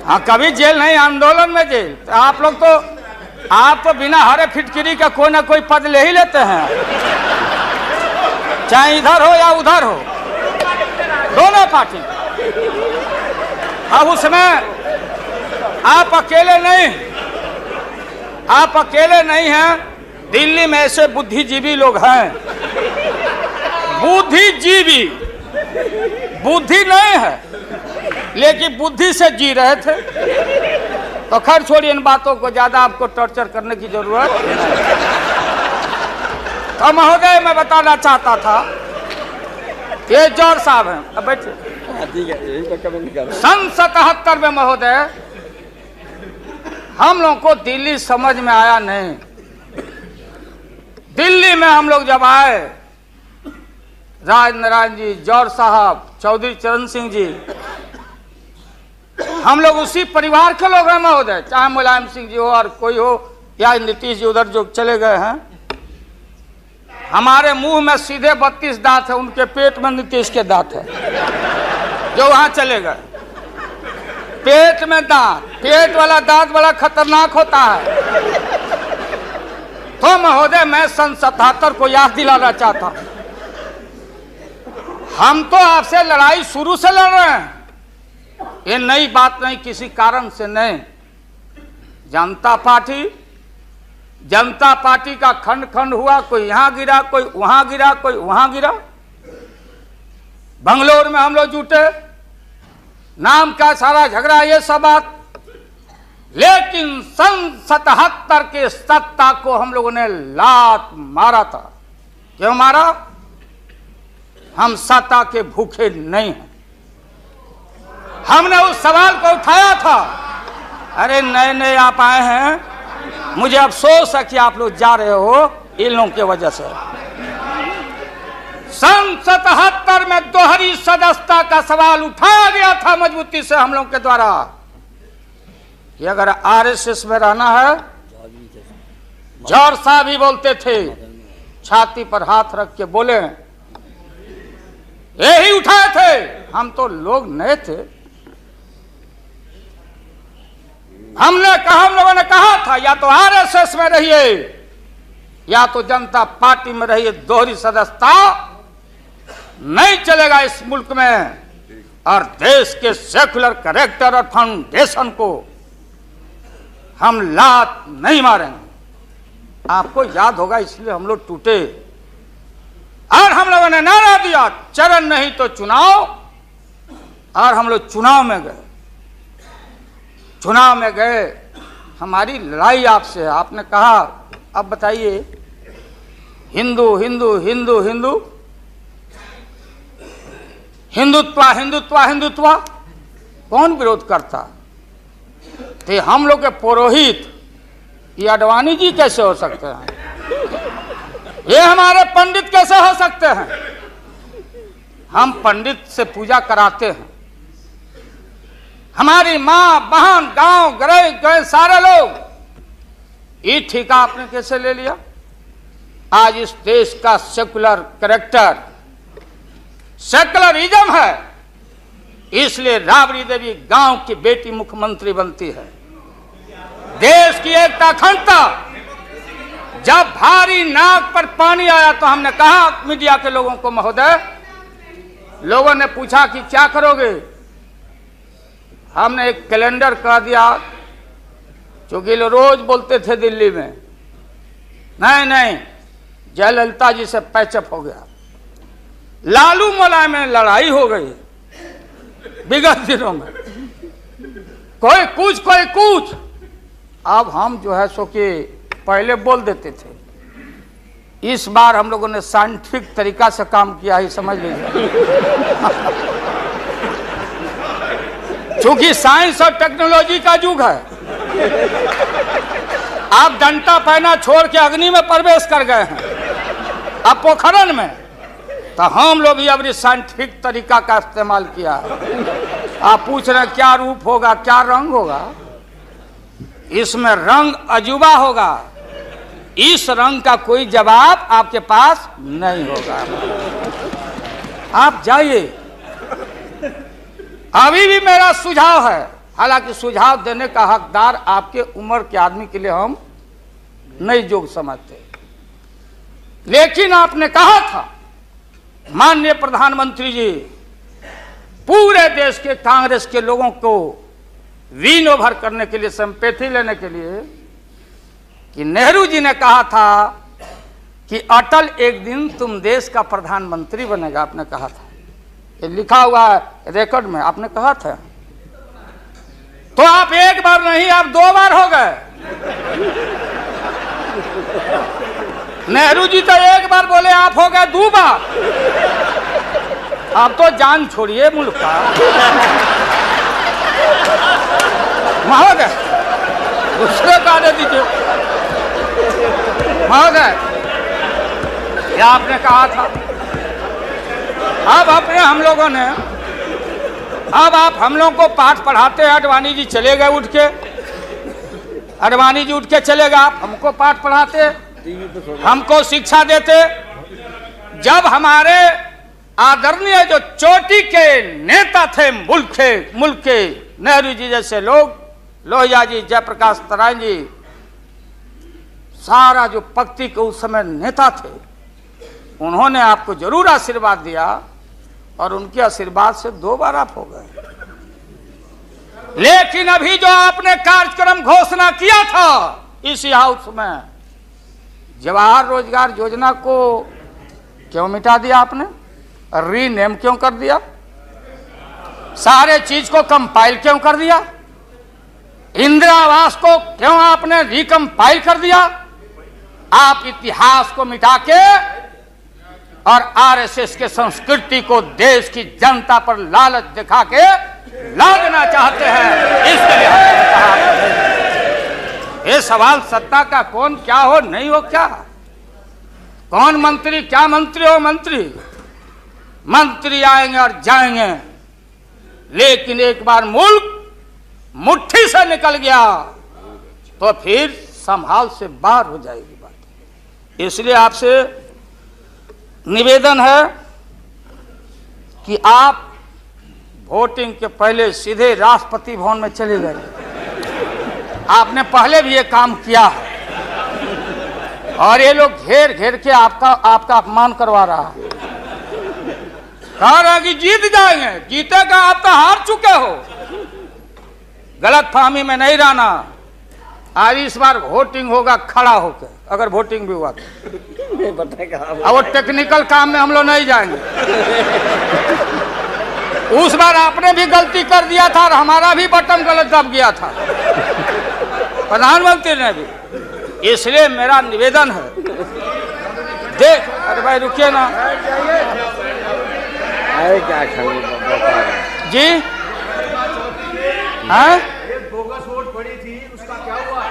हाँ, कभी जेल नहीं, आंदोलन में जेल। तो आप तो बिना हरे फिटकिरी का कोई ना कोई पद ले ही लेते हैं, चाहे इधर हो या उधर हो, दोनों पार्टी। अब उसमें आप अकेले नहीं हैं। दिल्ली में ऐसे बुद्धिजीवी लोग हैं, बुद्धिजीवी, बुद्धि नहीं है लेकिन बुद्धि से जी रहे थे। तो खैर छोड़िए इन बातों को, ज्यादा आपको टॉर्चर करने की जरूरत नहीं। तो महोदय मैं बताना चाहता था, ये जॉर्ज साहब हैं, अब बैठिए। सन 77 में महोदय हम लोग को दिल्ली समझ में आया नहीं। दिल्ली में हम लोग जब आए, राज नारायण जी, जॉर्ज साहब, चौधरी चरण सिंह जी, हम लोग उसी परिवार के लोग हैं महोदय, चाहे मुलायम सिंह जी हो और कोई हो या नीतीश जी उधर जो चले गए हैं। हमारे मुंह में सीधे 32 दांत है, उनके पेट में नीतीश के दांत है जो वहां चले गए। पेट में दांत, पेट वाला दांत बड़ा खतरनाक होता है। तो महोदय मैं सन 77 को याद दिलाना चाहता हूं, हम तो आपसे लड़ाई शुरू से लड़ रहे हैं, ये नई बात नहीं, किसी कारण से नहीं। जनता पार्टी का खंड खंड हुआ, कोई यहां गिरा, कोई वहां गिरा, कोई वहां गिरा। बंगलोर में हम लोग जुटे, नाम का सारा झगड़ा, ये सब बात। लेकिन सन 77 के सत्ता को हम लोगों ने लात मारा था। क्यों मारा? हम सत्ता के भूखे नहीं हैं। हमने उस सवाल को उठाया था। अरे नए नए आप आए हैं, मुझे अफसोस है कि आप लोग जा रहे हो, इन लोगों की वजह से। सन 77 में दोहरी सदस्यता का सवाल उठाया गया था मजबूती से हम लोग के द्वारा कि अगर आरएसएस में रहना है, जौहर साहब भी बोलते थे, छाती पर हाथ रख के बोले, यही उठाए थे। हम तो लोग नए थे, हम लोगों ने कहा था या तो आरएसएस में रहिए या तो जनता पार्टी में रहिए, दोहरी सदस्यता नहीं चलेगा इस मुल्क में, और देश के सेकुलर कैरेक्टर और फाउंडेशन को हम लात नहीं मारेंगे। आपको याद होगा, इसलिए हम लोग टूटे और हम लोगों ने नारा दिया, चरण नहीं तो चुनाव, और हम लोग चुनाव में गए। चुनाव में गए, हमारी लड़ाई आपसे है। आपने कहा अब बताइए, हिंदू हिंदू हिंदू हिंदू हिंदुत्व हिंदुत्व हिंदुत्व कौन विरोध करता? थे हम लोग के पुरोहित ये अडवाणी जी कैसे हो सकते हैं? ये हमारे पंडित कैसे हो सकते हैं? हम पंडित से पूजा कराते हैं। हमारी मां बहन गांव गए सारे लोग, ये ठेका आपने कैसे ले लिया? आज इस देश का सेकुलर कैरेक्टर, सेकुलरिज्म है, इसलिए राबड़ी देवी गांव की बेटी मुख्यमंत्री बनती है। देश की एकता अखंडता, जब भारी नाक पर पानी आया तो हमने कहा मीडिया के लोगों को, महोदय, लोगों ने पूछा कि क्या करोगे? हमने एक कैलेंडर कह दिया, क्योंकि लोग रोज बोलते थे दिल्ली में, नहीं जयललिता जी से पैचअप हो गया, लालू मुलायम में लड़ाई हो गई विगत दिनों में, कोई कुछ। अब हम जो है सो कि पहले बोल देते थे, इस बार हम लोगों ने साइंटिफिक तरीका से काम किया ही, समझ लीजिए। क्योंकि साइंस और टेक्नोलॉजी का युग है। आप डंडा पहना छोड़ के अग्नि में प्रवेश कर गए हैं, अब पोखरण में, तो हम लोग भी अब साइंटिफिक तरीका का इस्तेमाल किया है। आप पूछ रहे हैं क्या रूप होगा, क्या रंग होगा? इसमें रंग अजूबा होगा, इस रंग का कोई जवाब आपके पास नहीं होगा। आप जाइए। अभी भी मेरा सुझाव है, हालांकि सुझाव देने का हकदार आपके उम्र के आदमी के लिए हम नहीं जोग समझते, लेकिन आपने कहा था माननीय प्रधानमंत्री जी, पूरे देश के कांग्रेस के लोगों को विन ओवर करने के लिए, सिंपैथी लेने के लिए, कि नेहरू जी ने कहा था कि अटल एक दिन तुम देश का प्रधानमंत्री बनेगा। आपने कहा था, ये लिखा हुआ है रिकॉर्ड में, आपने कहा था। तो आप एक बार नहीं, आप 2 बार हो गए। नेहरू जी तो एक बार बोले, आप हो गए 2 बार। आप तो जान छोड़िए मुल्क का। महोदय, दूसरे का दे दीजिए। महोदय, ये आपने कहा था। अब अपने हम लोगों ने, अब आप हम लोगों को पाठ पढ़ाते हैं। अडवाणी जी चले गए उठ के, अडवाणी जी उठ के चले गए, आप हमको पाठ पढ़ाते, हमको शिक्षा देते। जब हमारे आदरणीय जो चोटी के नेता थे मुल्क के नेहरू जी जैसे लोग, लोहिया जी, जयप्रकाश नारायण जी, सारा जो पक्ति के उस समय नेता थे, उन्होंने आपको जरूर आशीर्वाद दिया, और उनके आशीर्वाद से 2 बार आप हो गए। लेकिन अभी जो आपने कार्यक्रम घोषणा किया था इसी हाउस में, जवाहर रोजगार योजना को क्यों मिटा दिया आपने? रीनेम क्यों कर दिया? सारे चीज को कंपाइल क्यों कर दिया? इंदिरा आवास को क्यों आपने रिकंपाइल कर दिया? आप इतिहास को मिटा के और आरएसएस के संस्कृति को देश की जनता पर लालच दिखा के लादना चाहते हैं। इसके लिए हमने कहा, ये सवाल सत्ता का कौन क्या हो नहीं हो क्या, कौन मंत्री, क्या मंत्री हो मंत्री? मंत्री आएंगे और जाएंगे, लेकिन एक बार मुल्क मुट्ठी से निकल गया तो फिर संभाल से बाहर हो जाएगी बात। इसलिए आपसे निवेदन है कि आप वोटिंग के पहले सीधे राष्ट्रपति भवन में चले गए। आपने पहले भी ये काम किया है और ये लोग घेर घेर के आपका अपमान करवा रहा है। कह रहा कि जीत जाएंगे, जीतेगा, आप तो हार चुके हो। गलत फहमी में नहीं रहना। आज इस बार वोटिंग होगा खड़ा होकर, अगर वोटिंग भी हुआ तो। अब वो टेक्निकल काम में हम लोग नहीं जाएंगे। उस बार आपने भी गलती कर दिया था और हमारा भी बटन गलत दब गया था, प्रधानमंत्री ने भी। इसलिए मेरा निवेदन है, देख, अरे भाई रुकिए ना क्या जी। हाँ, बोगस वोट पड़ी थी, उसका क्या हुआ?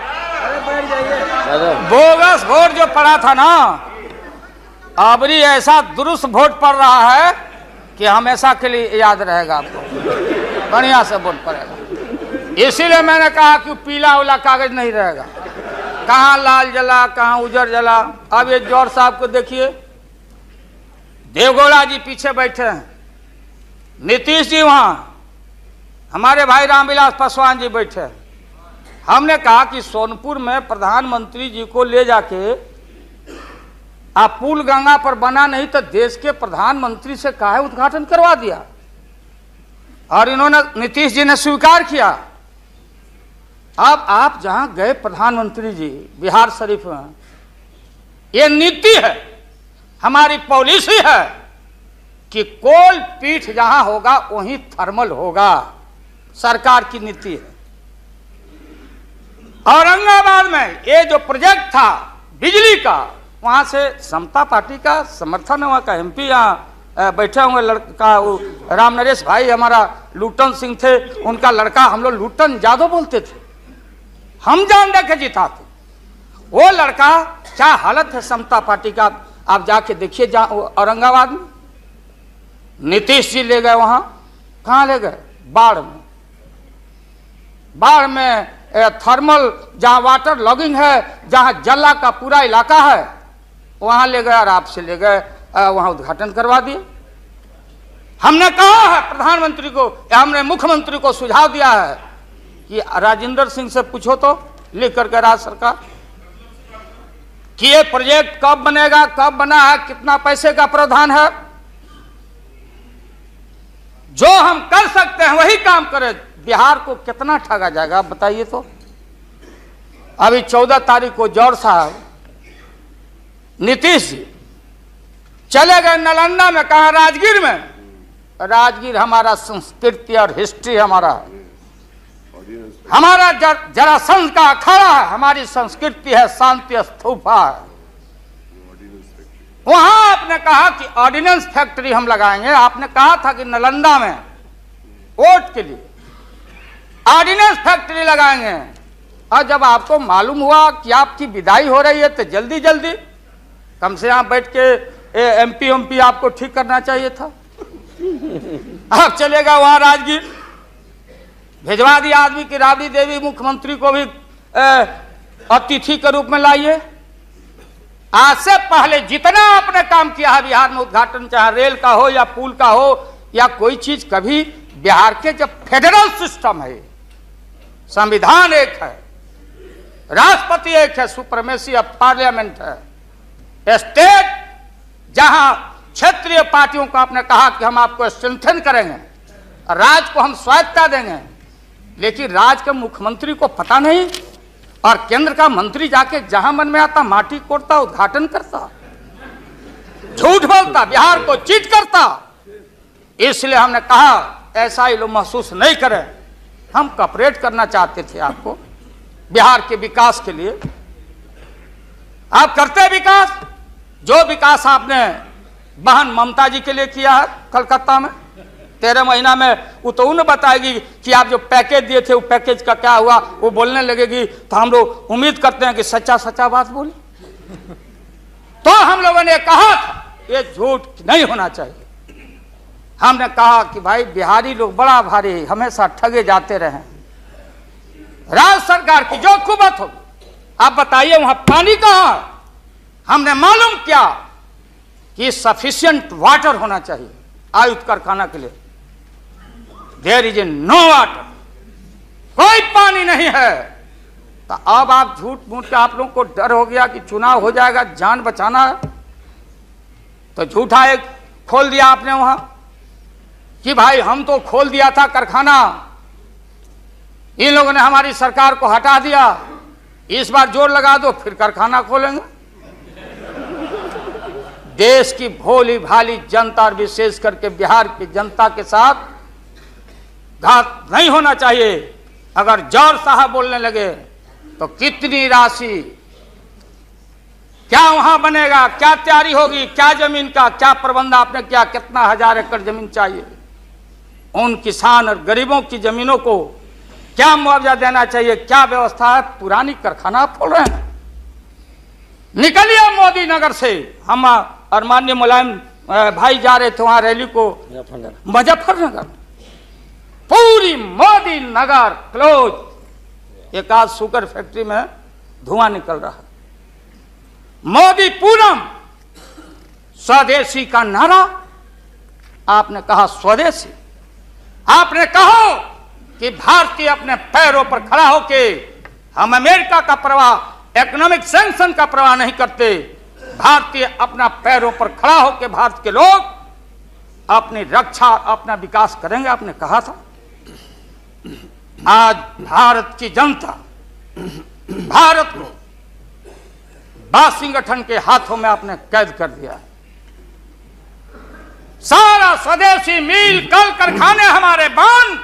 बोगस वोट जो पड़ा था ना, अबरी ऐसा दुरुस्त वोट पड़ रहा है कि हमेशा के लिए याद रहेगा आपको, बढ़िया से वोट पड़ेगा। इसीलिए मैंने कहा कि पीला वाला कागज नहीं रहेगा, कहाँ लाल जला कहाँ उजर जला। अब ये जौहर साहब को देखिए, देवगौड़ा जी पीछे बैठे हैं, नीतीश जी वहां, हमारे भाई रामविलास पासवान जी बैठे हैं। हमने कहा कि सोनपुर में प्रधानमंत्री जी को ले जाके आप पुल गंगा पर बना नहीं तो देश के प्रधानमंत्री से काहे उद्घाटन करवा दिया, और इन्होंने, नीतीश जी ने स्वीकार किया। अब आप जहां गए प्रधानमंत्री जी बिहार शरीफ में, ये नीति है, हमारी पॉलिसी है कि कोल पीठ जहां होगा वहीं थर्मल होगा, सरकार की नीति है। औरंगाबाद में ये जो प्रोजेक्ट था बिजली का, वहां से समता पार्टी का समर्थन है, वहां का एमपी यहाँ बैठे हुए लड़का, राम नरेश भाई हमारा लूटन सिंह थे, उनका लड़का, हम लोग लूटन यादव बोलते थे, हम जान दे के जीता थे। वो लड़का, क्या हालत है समता पार्टी का, आप जाके देखिए औरंगाबाद में। नीतीश जी ले गए वहां, कहां ले गए? बाढ़ में। बाढ़ में थर्मल, जहां वाटर लॉगिंग है, जहां जला का पूरा इलाका है, वहां ले गए और आपसे ले गए, वहां उद्घाटन करवा दिए। हमने कहा है प्रधानमंत्री को, हमने मुख्यमंत्री को सुझाव दिया है कि राजेंद्र सिंह से पूछो तो, लिख करके राज्य सरकार, कि ये प्रोजेक्ट कब बनेगा, कब बना है, कितना पैसे का प्रावधान है। जो हम कर सकते हैं वही काम करें। बिहार को कितना ठगा जाएगा आप बताइए तो। अभी 14 तारीख को जौहर साहब, नीतीश जी चले गए नालंदा में, कहा? राजगीर में। राजगीर हमारा संस्कृति और हिस्ट्री हमारा है, हमारा जरासंध का अखाड़ा है, हमारी संस्कृति है, शांति स्तूपा है। वहां आपने कहा कि ऑर्डिनेंस फैक्ट्री हम लगाएंगे। आपने कहा था कि नालंदा में वोट के लिए ऑर्डिनेंस फैक्ट्री लगाएंगे, और जब आपको मालूम हुआ कि आपकी विदाई हो रही है तो जल्दी जल्दी कम से यहाँ बैठ के एमपी आपको ठीक करना चाहिए था। आप चलेगा वहां राजगीर, भिजवा दिया आदमी की राबड़ी देवी मुख्यमंत्री को भी अतिथि के रूप में लाइए। आज से पहले जितना आपने काम किया है बिहार में, उद्घाटन चाहे रेल का हो या पुल का हो या कोई चीज, कभी बिहार के जब फेडरल सिस्टम है, संविधान एक है, राष्ट्रपति एक है, सुप्रीमेसी ऑफ पार्लियामेंट है, स्टेट, जहां क्षेत्रीय पार्टियों को आपने कहा कि हम आपको स्ट्रेंथन करेंगे, राज्य को हम स्वायत्तता देंगे, लेकिन राज्य के मुख्यमंत्री को पता नहीं, और केंद्र का मंत्री जाके जहां मन में आता माटी कोड़ता, उद्घाटन करता, झूठ बोलता, बिहार को चीट करता। इसलिए हमने कहा ऐसा ही लोग महसूस नहीं करें, हम कॉपरेट करना चाहते थे आपको बिहार के विकास के लिए। आप करते विकास, जो विकास आपने बहन ममता जी के लिए किया है कलकत्ता में 13 महीना में, वो तो उन्हें बताएगी कि आप जो पैकेज दिए थे वो पैकेज का क्या हुआ, वो बोलने लगेगी, तो हम लोग उम्मीद करते हैं कि सच्चा सच्चा बात बोले। तो हम लोगों ने कहा था ये झूठ नहीं होना चाहिए। हमने कहा कि भाई बिहारी लोग बड़ा भारी हमेशा ठगे जाते रहे, राज्य सरकार की जो कुबत हो, आप बताइए वहां पानी कहां है? हमने मालूम किया कि सफिशिएंट वाटर होना चाहिए आयुध कारखाना के लिए। देयर इज नो वाटर, कोई पानी नहीं है। तो अब आप झूठ मूठ के आप लोगों को डर हो गया कि चुनाव हो जाएगा, जान बचाना है, तो झूठा एक खोल दिया आपने वहां कि भाई हम तो खोल दिया था कारखाना, इन लोगों ने हमारी सरकार को हटा दिया, इस बार जोर लगा दो फिर कारखाना खोलेंगे। देश की भोली भाली जनता और विशेष करके बिहार की जनता के साथ घात नहीं होना चाहिए। अगर जौहर साहब बोलने लगे तो कितनी राशि, क्या वहां बनेगा, क्या तैयारी होगी, क्या जमीन का क्या प्रबंध आपने किया, कितना 1000 एकड़ जमीन चाहिए, उन किसान और गरीबों की जमीनों को क्या मुआवजा देना चाहिए, क्या व्यवस्था है। पुरानी कारखाना खोल रहे हैं। निकलिए मोदी नगर से, हम और माननीय मुलायम भाई जा रहे थे वहां रैली को मुजफ्फरनगर, पूरी मोदी नगर क्लोज। एक आज शुगर फैक्ट्री में धुआं निकल रहा है। मोदी पूरम, स्वदेशी का नारा आपने कहा, स्वदेशी आपने कहो कि भारतीय अपने पैरों पर खड़ा होके, हम अमेरिका का प्रवाह, इकोनॉमिक सैंक्शन का प्रवाह नहीं करते। भारतीय अपना पैरों पर खड़ा होके भारत के लोग अपनी रक्षा, अपना विकास करेंगे, आपने कहा था। आज भारत की जनता भारत को वाशिंगटन के हाथों में आपने कैद कर दिया। सारा स्वदेशी मिल, कल कारखाने हमारे बंद,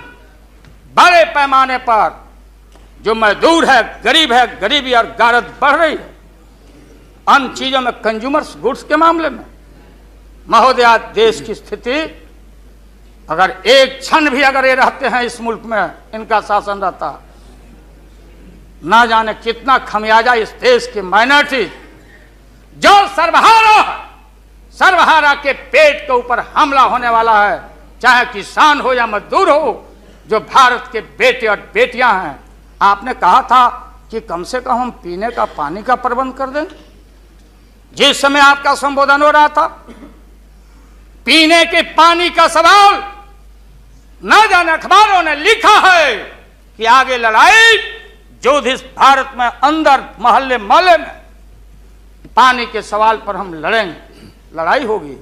बड़े पैमाने पर जो मजदूर है, गरीबी और गारत बढ़ रही है। अन्य चीजों में, कंज्यूमर्स गुड्स के मामले में महोदया, देश की स्थिति अगर एक क्षण भी अगर ये रहते हैं इस मुल्क में, इनका शासन रहता, ना जाने कितना खमियाजा इस देश की माइनॉरिटी जो सर्वहारा के पेट के ऊपर हमला होने वाला है, चाहे किसान हो या मजदूर हो, जो भारत के बेटे और बेटियां हैं। आपने कहा था कि कम से कम हम पीने का पानी का प्रबंध कर दें। जिस समय आपका संबोधन हो रहा था, पीने के पानी का सवाल, न जाने अखबारों ने लिखा है कि आगे लड़ाई जो इस भारत में अंदर मोहल्ले मोहल्ले में पानी के सवाल पर हम लड़ेंगे, लड़ाई होगी।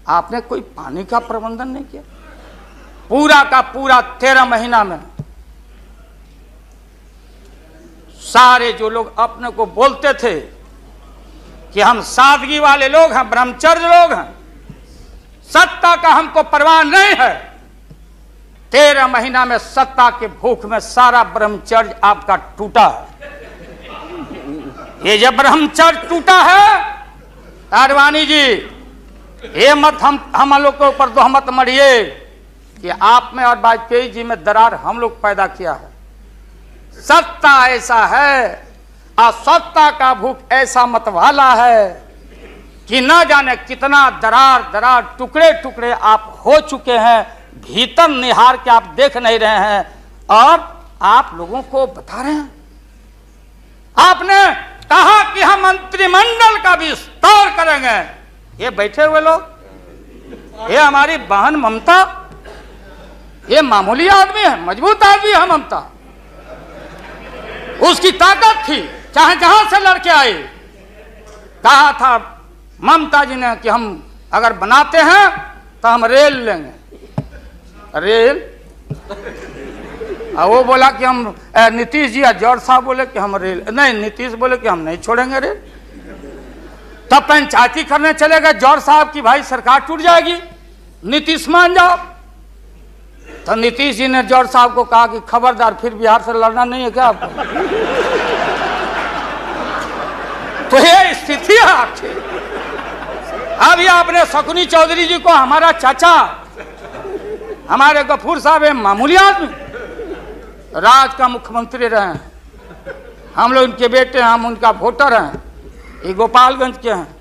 आपने कोई पानी का प्रबंधन नहीं किया। पूरा का पूरा 13 महीना में सारे जो लोग अपने को बोलते थे कि हम सादगी वाले लोग हैं, ब्रह्मचर्य लोग हैं, सत्ता का हमको परवाह नहीं है, 13 महीना में सत्ता के भूख में सारा ब्रह्मचर्य आपका टूटा है। ये जब ब्रह्मचर्य टूटा है, आडवाणी जी, ये मत हम लोग के ऊपर दोहमत मढ़िए कि आप में और वाजपेयी जी में दरार हम लोग पैदा किया है। सत्ता ऐसा है और सत्ता का भूख ऐसा मतवाला है कि न जाने कितना दरार टुकड़े टुकड़े आप हो चुके हैं, भीतर निहार के आप देख नहीं रहे हैं और आप लोगों को बता रहे हैं। आपने कहा कि हम मंत्रिमंडल का विस्तार करेंगे। ये बैठे हुए लोग, ये हमारी बहन ममता, ये मामूली आदमी है, मजबूत आदमी है ममता, उसकी ताकत थी, चाहे जहां से लड़के आए। कहा था ममता जी ने कि हम अगर बनाते हैं तो हम रेल लेंगे, रेल। वो बोला कि हम, नीतीश जी या जौहर साहब बोले कि हम रेल नहीं, नीतीश बोले कि हम नहीं छोड़ेंगे रेल। तब पंचायती करने चले गए जौहर साहब की भाई सरकार टूट जाएगी, नीतीश मान जाओ। तो नीतीश जी ने जौहर साहब को कहा कि खबरदार, फिर बिहार से लड़ना नहीं है क्या आपको? तो ये स्थिति है आपकी। अभी आपने शकुनी चौधरी जी को, हमारा चाचा, हमारे गफूर साहब है मामूली आदमी, राज्य का मुख्यमंत्री रहे हैं, हम लोग उनके बेटे हैं, हम उनका वोटर हैं, ये गोपालगंज के हैं।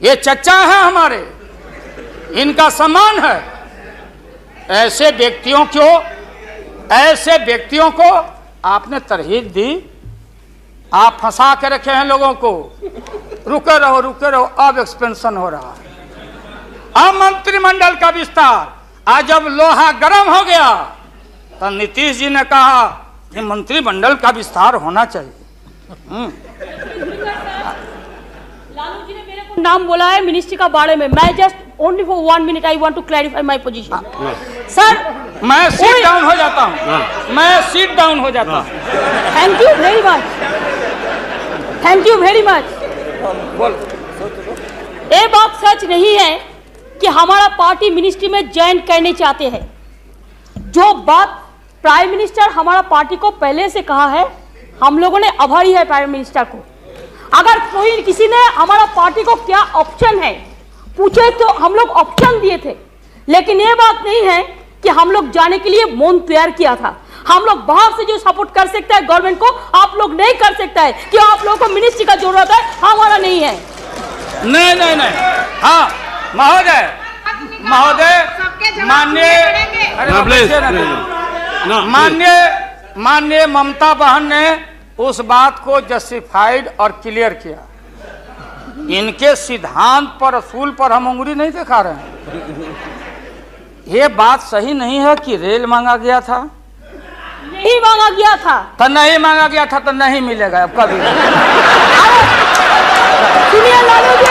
ये चच्चा है हमारे, इनका सम्मान है। ऐसे व्यक्तियों को आपने तरहीब दी, आप फंसा के रखे हैं लोगों को। रुके रहो, अब एक्सपेंशन हो रहा है। अब मंत्रिमंडल का विस्तार, आज जब लोहा गर्म हो गया तो नीतीश जी ने कहा कि मंत्रिमंडल का विस्तार होना चाहिए। लालू जी ने मेरे को नाम बोला है मिनिस्ट्री का बारे में। मैं just only for 1 minute I want to clarify my position. Sir मैं सीट डाउन हो जाता हूँ, थैंक यू वेरी मच। बोल। ये बात सच नहीं है कि हमारा पार्टी मिनिस्ट्री में ज्वाइन करने चाहते हैं। जो बात प्राइम मिनिस्टर हमारा पार्टी को पहले से कहा है, हम लोगों ने आभारी है प्राइम मिनिस्टर को। अगर कोई किसी ने हमारा पार्टी को क्या ऑप्शन है पूछे तो हम लोग ऑप्शन दिए थे, लेकिन ये बात नहीं है कि हम लोग जाने के लिए मन तैयार किया था। हम लोग बाहर से जो सपोर्ट कर सकता है गवर्नमेंट को, आप लोग नहीं कर सकता है कि आप लोगों को मिनिस्ट्री का जरूरत है, हमारा नहीं है। नहीं। हाँ महोदय, माननीय ममता बहन ने उस बात को जस्टिफाइड और क्लियर किया। इनके सिद्धांत पर, असूल पर हम उंगली नहीं दिखा रहे हैं। ये बात सही नहीं है कि रेल मांगा गया था, नहीं मांगा गया था तो नहीं मांगा गया था तो नहीं मिलेगा अब कभी। सुनिए लालू जी,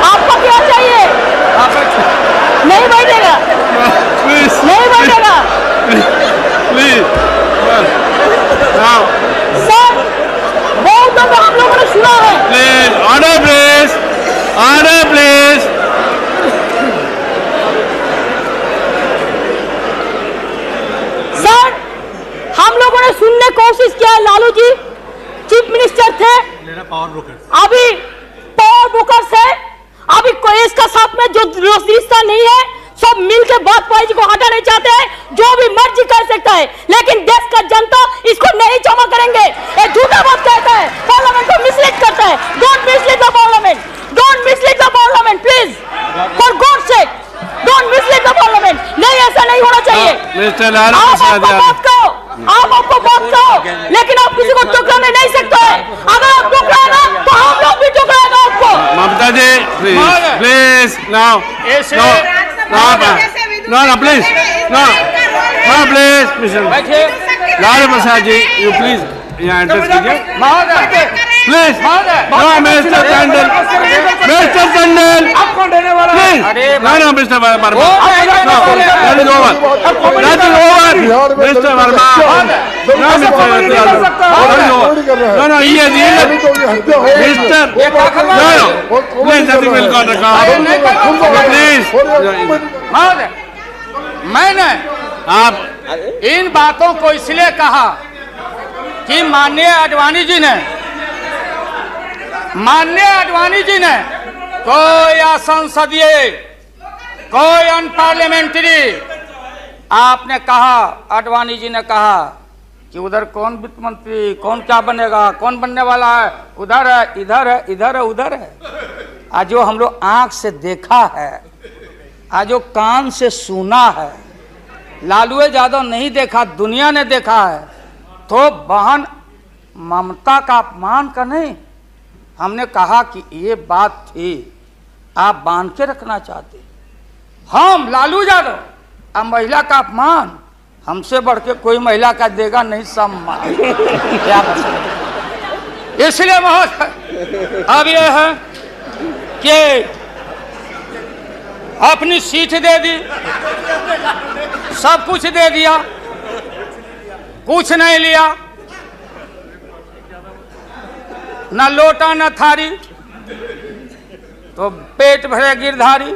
आपको क्या चाहिए? नहीं बैठेगा, नहीं बैठेगा सर। बहुत दफा हम लोगों ने सुना है। Order please. सर हम लोगों ने सुनने कोशिश किया। लालू जी चीफ मिनिस्टर थे, अभी पावर ब्रोकर्स है, अभी कोई इसका साथ में जो रिश्ता नहीं है, सब मिलके बात पाई को हटाना चाहते हैं। जो भी मर्जी कर सकता है, लेकिन देश का जनता इसको नहीं क्षमा करेंगे। ये झूठा बात कहता है, पार्लियामेंट को मिसलीड करता है। Don't mislead the parliament please, for God sake, don't mislead the parliament. नहीं, ऐसा नहीं होना चाहिए। आप आपको बात कहो, लेकिन आप किसी को टुकराने नहीं सकते हैं। अगर आप टुकराना तो हम लोग भी टुकराएगा आपको। Mamata ji please now please Lalu Prasad ji you please यहाँ एड्रेस कीजिए please. Mister Tandon please. No mister Verma, mister Verma, no ये मिस्टर प्लीज मैंने आप इन बातों को इसलिए कहा कि माननीय आडवाणी जी ने कोई असंसदीय, कोई अनपार्लियामेंट्री, आपने कहा, आडवाणी जी ने कहा कि उधर कौन वित्त मंत्री, कौन क्या बनेगा, कौन बनने वाला है, उधर है, इधर है, इधर है, उधर है। आज जो हम लोग आंख से देखा है, आज जो कान से सुना है, लालू यादव नहीं देखा, दुनिया ने देखा है। तो बहन ममता का अपमान का नहीं, हमने कहा कि ये बात थी, आप बांध के रखना चाहते। हम लालू यादव, अब महिला का अपमान हमसे बढ़ के कोई महिला का देगा नहीं सम्मान। क्या इसलिए महोदय अब यह है कि अपनी सीट दे दी, सब कुछ दे दिया, कुछ नहीं लिया, न लोटा न थारी, तो पेट भरे गिरधारी।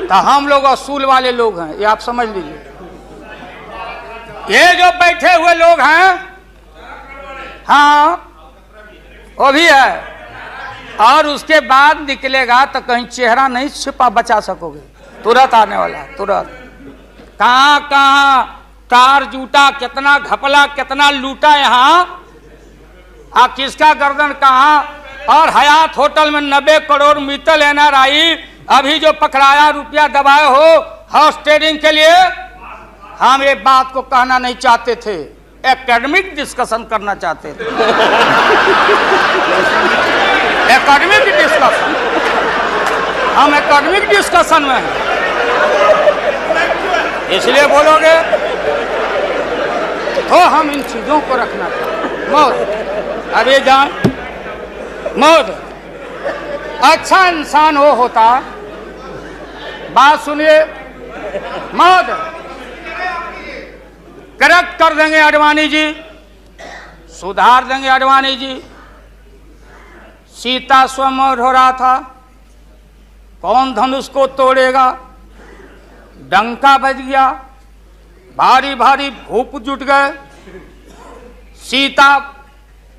तो हम लोग असूल वाले लोग हैं, ये आप समझ लीजिए। ये जो बैठे हुए लोग हैं, हाँ वो भी है, और उसके बाद निकलेगा तो कहीं चेहरा नहीं छिपा बचा सकोगे, तुरंत आने वाला, तुरंत। कहाँ कहाँ तार जूटा, कितना घपला, कितना लूटा यहाँ, किसका गर्दन कहाँ? और हयात होटल में 90 करोड़ मित्तल NRI अभी जो पकड़ाया, रुपया दबाए हो हाउस ट्रेडिंग के लिए। हम एक बात को कहना नहीं चाहते थे, एकेडमिक डिस्कशन करना चाहते थे। एकेडमिक डिस्कशन, हम एकेडमिक डिस्कशन में हैं, इसलिए बोलोगे तो हम इन चीजों को रखना चाहिए। मौत अभी जान, मौत अच्छा इंसान वो होता, बात सुनिए, मौत करेक्ट कर देंगे आडवाणी जी, सुधार देंगे आडवाणी जी। सीता स्वयंवर हो रहा था, कौन धनुष को तोड़ेगा, डंका बज गया, भारी भारी भूप जुट गए। सीता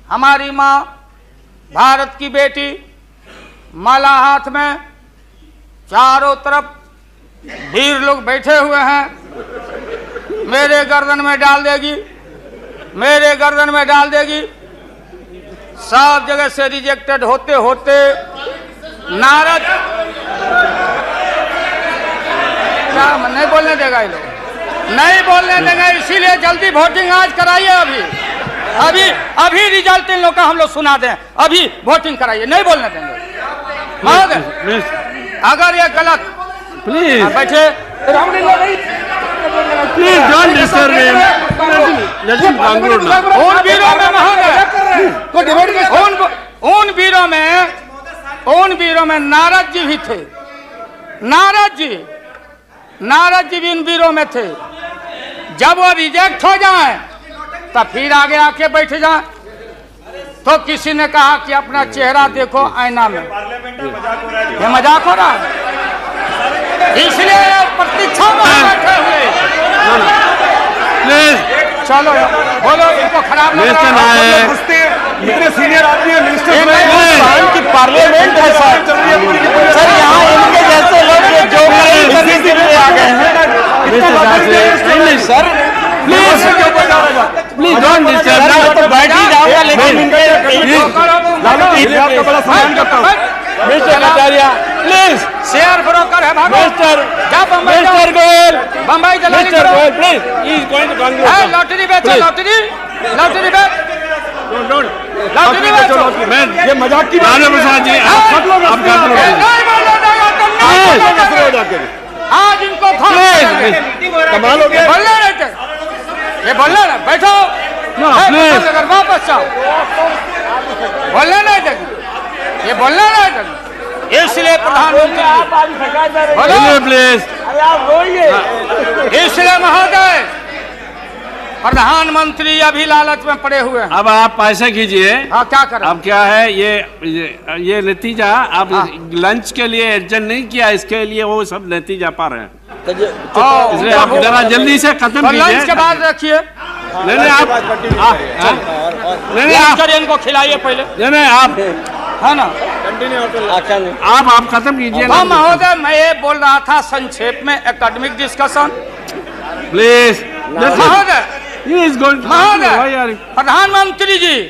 हमारी माँ, भारत की बेटी, माला हाथ में, चारों तरफ वीर लोग बैठे हुए हैं। मेरे गर्दन में डाल देगी, मेरे गर्दन में डाल देगी। सब जगह से रिजेक्टेड होते होते नारद क्या नहीं बोलने देगा, ये लोग नहीं बोलने देंगे, इसीलिए जल्दी वोटिंग आज कराइए। अभी अभी अभी रिजल्ट इन लोग का हम लोग सुना दें, अभी वोटिंग कराइए, नहीं बोलने देंगे। अगर ये गलत, प्लीज बैठे, please don't disturb him, let's conclude now. उन वीरों में उन वीरों में नारद जी भी थे, नारद जी भी इन वीरों में थे। जब वो रिजेक्ट हो जाए तो फिर आगे आके बैठ जाए। तो किसी ने कहा कि अपना चेहरा देखो आईना में, ये मजाक हो रहा है, इसलिए प्रतीक्षा में बैठे हुए। प्लीज चलो बोलो, इनको खराब लग रहा है, इतने सीनियर आदमी है मिनिस्टर की पार्लियामेंट है सर, यहाँ इनके जैसे लोग जो आ गए हैं। नहीं सर, प्लीज डोंट डिस्टर्ब, तो बैठ ही जाऊंगा, लेकिन आपका बड़ा सम्मान करता हूँ। Mister Acharya please, share broker है भागो। Mister Goyal, Bombay mister Goyal please, he is going to conclude. Lottery बेचो, लॉटरी बेच, मैं ये मजाक की बात लालू प्रसाद जी, आप कंक्लूड आज इनको कमाल हो गया। बोलना नहीं थे, ये बोलना ना, बैठो अगर वापस जाओ, बोलना नहीं थे, ये बोलना नहीं थे। इसलिए प्रधानमंत्री बोलो प्लीज, इसलिए महोदय प्रधानमंत्री अभी लालच में पड़े हुए हैं। अब आप पैसे कीजिए। हाँ क्या करें? अब क्या है ये नतीजा, आप लंच के लिए एडजस्ट नहीं किया, इसके लिए वो सब नतीजा पा रहे हैं, इसलिए आप जरा जल्दी से खत्म कीजिए। लंच के बाद रखिए, नहीं आप नहीं इनको खिलाइए पहले, नहीं आप है ना, आप खत्म कीजिए। हाँ महोदय, मैं ये बोल रहा था संक्षेप में एकेडमिक डिस्कशन। प्लीज महोदय, महोदय, प्रधानमंत्री जी,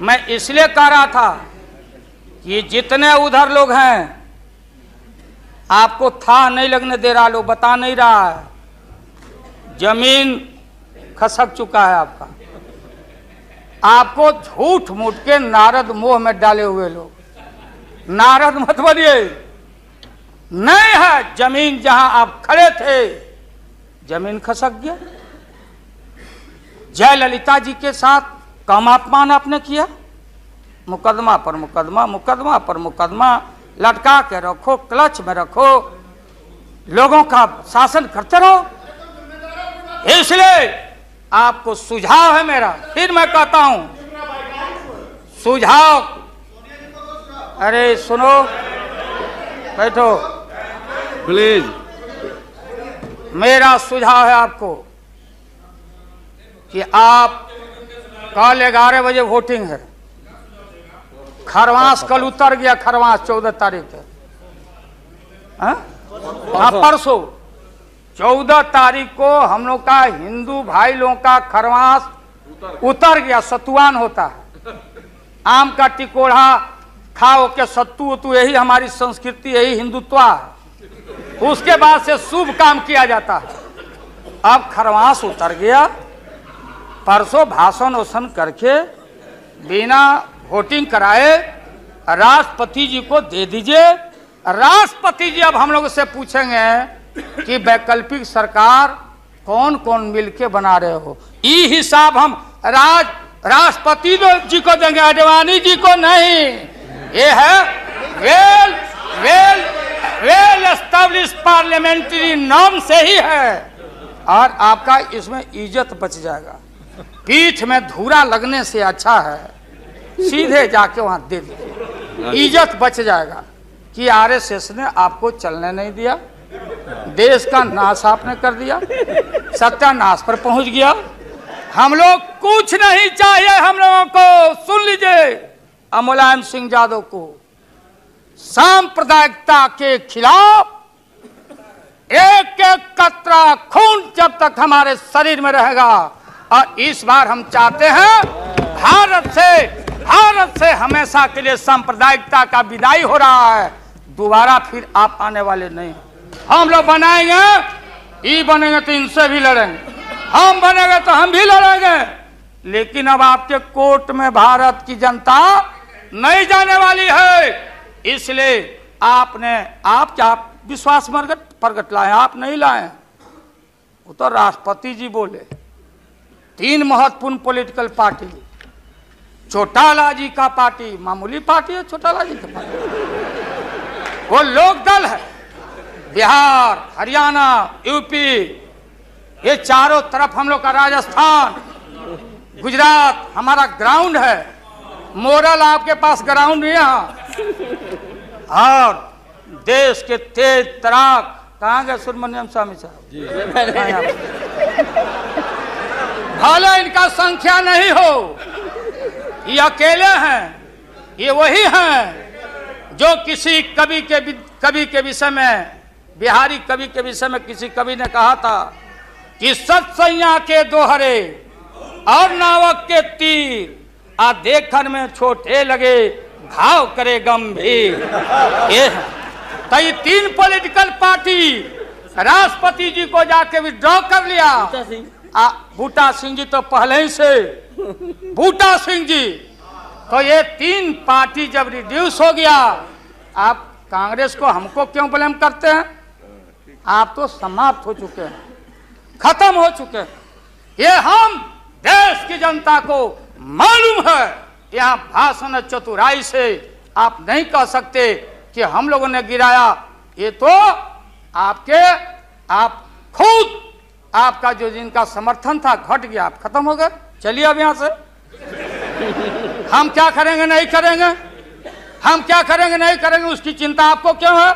मैं इसलिए कह रहा था कि जितने उधर लोग हैं आपको था नहीं लगने दे रहा, लोग बता नहीं रहा है, जमीन खसक चुका है आपका। आपको झूठ मूठ के नारद मोह में डाले हुए लोग, नारद मत बनिए, नहीं है जमीन जहां आप खड़े थे, जमीन खसक गया। जयललिता जी के साथ कम अपमान आपने किया, मुकदमा पर मुकदमा, मुकदमा पर मुकदमा लटका के रखो, क्लच में रखो, लोगों का शासन करते रहो। इसलिए आपको सुझाव है मेरा, फिर मैं कहता हूं सुझाव, अरे सुनो, बैठो प्लीज, मेरा सुझाव है आपको कि आप कल 11 बजे वोटिंग है, खरवास कल उतर गया, खरवास 14 तारीख है, हाँ परसों 14 तारीख को हम लोग का हिंदू भाई लोगों का खरवास उतर गया, सतुआन होता है, आम का टिकोड़ा खाओ के सत्तू वत्तू, यही हमारी संस्कृति, यही हिंदुत्व है। उसके बाद से शुभ काम किया जाता है। अब खरवास उतर गया, परसों भाषण वोषण करके बिना वोटिंग कराए राष्ट्रपति जी को दे दीजिए। राष्ट्रपति जी अब हम लोग से पूछेंगे कि वैकल्पिक सरकार कौन कौन मिलके बना रहे हो, ये हिसाब हम राष्ट्रपति जी को देंगे, आडवाणी जी को नहीं। ये है वेल एस्टैब्लिश्ड पार्लियामेंट्री नॉर्म से ही है, और आपका इसमें इज्जत बच जाएगा। पीठ में धूरा लगने से अच्छा है सीधे जाके वहां दे दीजिए, इज्जत बच जाएगा। कि आरएसएस ने आपको चलने नहीं दिया, देश का नाश आपने कर दिया, सत्यानाश पर पहुंच गया। हम लोग कुछ नहीं चाहिए, हम लोगों को सुन लीजिए, मुलायम सिंह यादव को सांप्रदायिकता के खिलाफ एक एक कतरा खून जब तक हमारे शरीर में रहेगा। और इस बार हम चाहते हैं भारत से हमेशा के लिए सांप्रदायिकता का विदाई हो रहा है। दोबारा फिर आप आने वाले नहीं। हम लोग बनाएंगे, ये बनेंगे तो इनसे भी लड़ेंगे, हम बनेंगे तो हम भी लड़ेंगे। लेकिन अब आपके कोर्ट में भारत की जनता नहीं जाने वाली है। इसलिए आप क्या विश्वास प्रगट लाए, आप नहीं लाए, वो तो राष्ट्रपति जी बोले। 3 महत्वपूर्ण पॉलिटिकल पार्टी, चौटाला जी का पार्टी मामूली पार्टी है, चौटाला जी का पार्टी वो लोक दल है। बिहार, हरियाणा, यूपी, ये चारों तरफ हम लोग का, राजस्थान, गुजरात हमारा ग्राउंड है। मोरल आपके पास ग्राउंड है यहाँ। और देश के तेज तराक कहाँ गए सुब्रमण्यम स्वामी साहब, भले इनका संख्या नहीं हो, ये अकेले हैं, ये वही हैं जो किसी कवि के विषय में, बिहारी कवि के विषय में किसी कवि ने कहा था कि सत्सैया के दोहरे और नावक के तीर आ देखन में छोटे लगे घाव करे गंभीर। ये तो ये 3 पॉलिटिकल पार्टी राष्ट्रपति जी को जाके विड्रॉ कर लिया। बूटा सिंह जी तो पहले ही से, बूटा सिंह जी, तो ये 3 पार्टी जब रिड्यूस हो गया, आप कांग्रेस को हमको क्यों ब्लेम करते हैं? आप तो समाप्त हो चुके हैं, खत्म हो चुके हैं। ये हम देश की जनता को मालूम है। यहाँ भाषण चतुराई से आप नहीं कह सकते कि हम लोगों ने गिराया। ये तो आप खुद, आपका जो जिनका समर्थन था घट गया, आप खत्म हो गए। चलिए अब यहाँ से हम क्या करेंगे नहीं करेंगे, हम क्या करेंगे नहीं करेंगे, उसकी चिंता आपको क्यों है?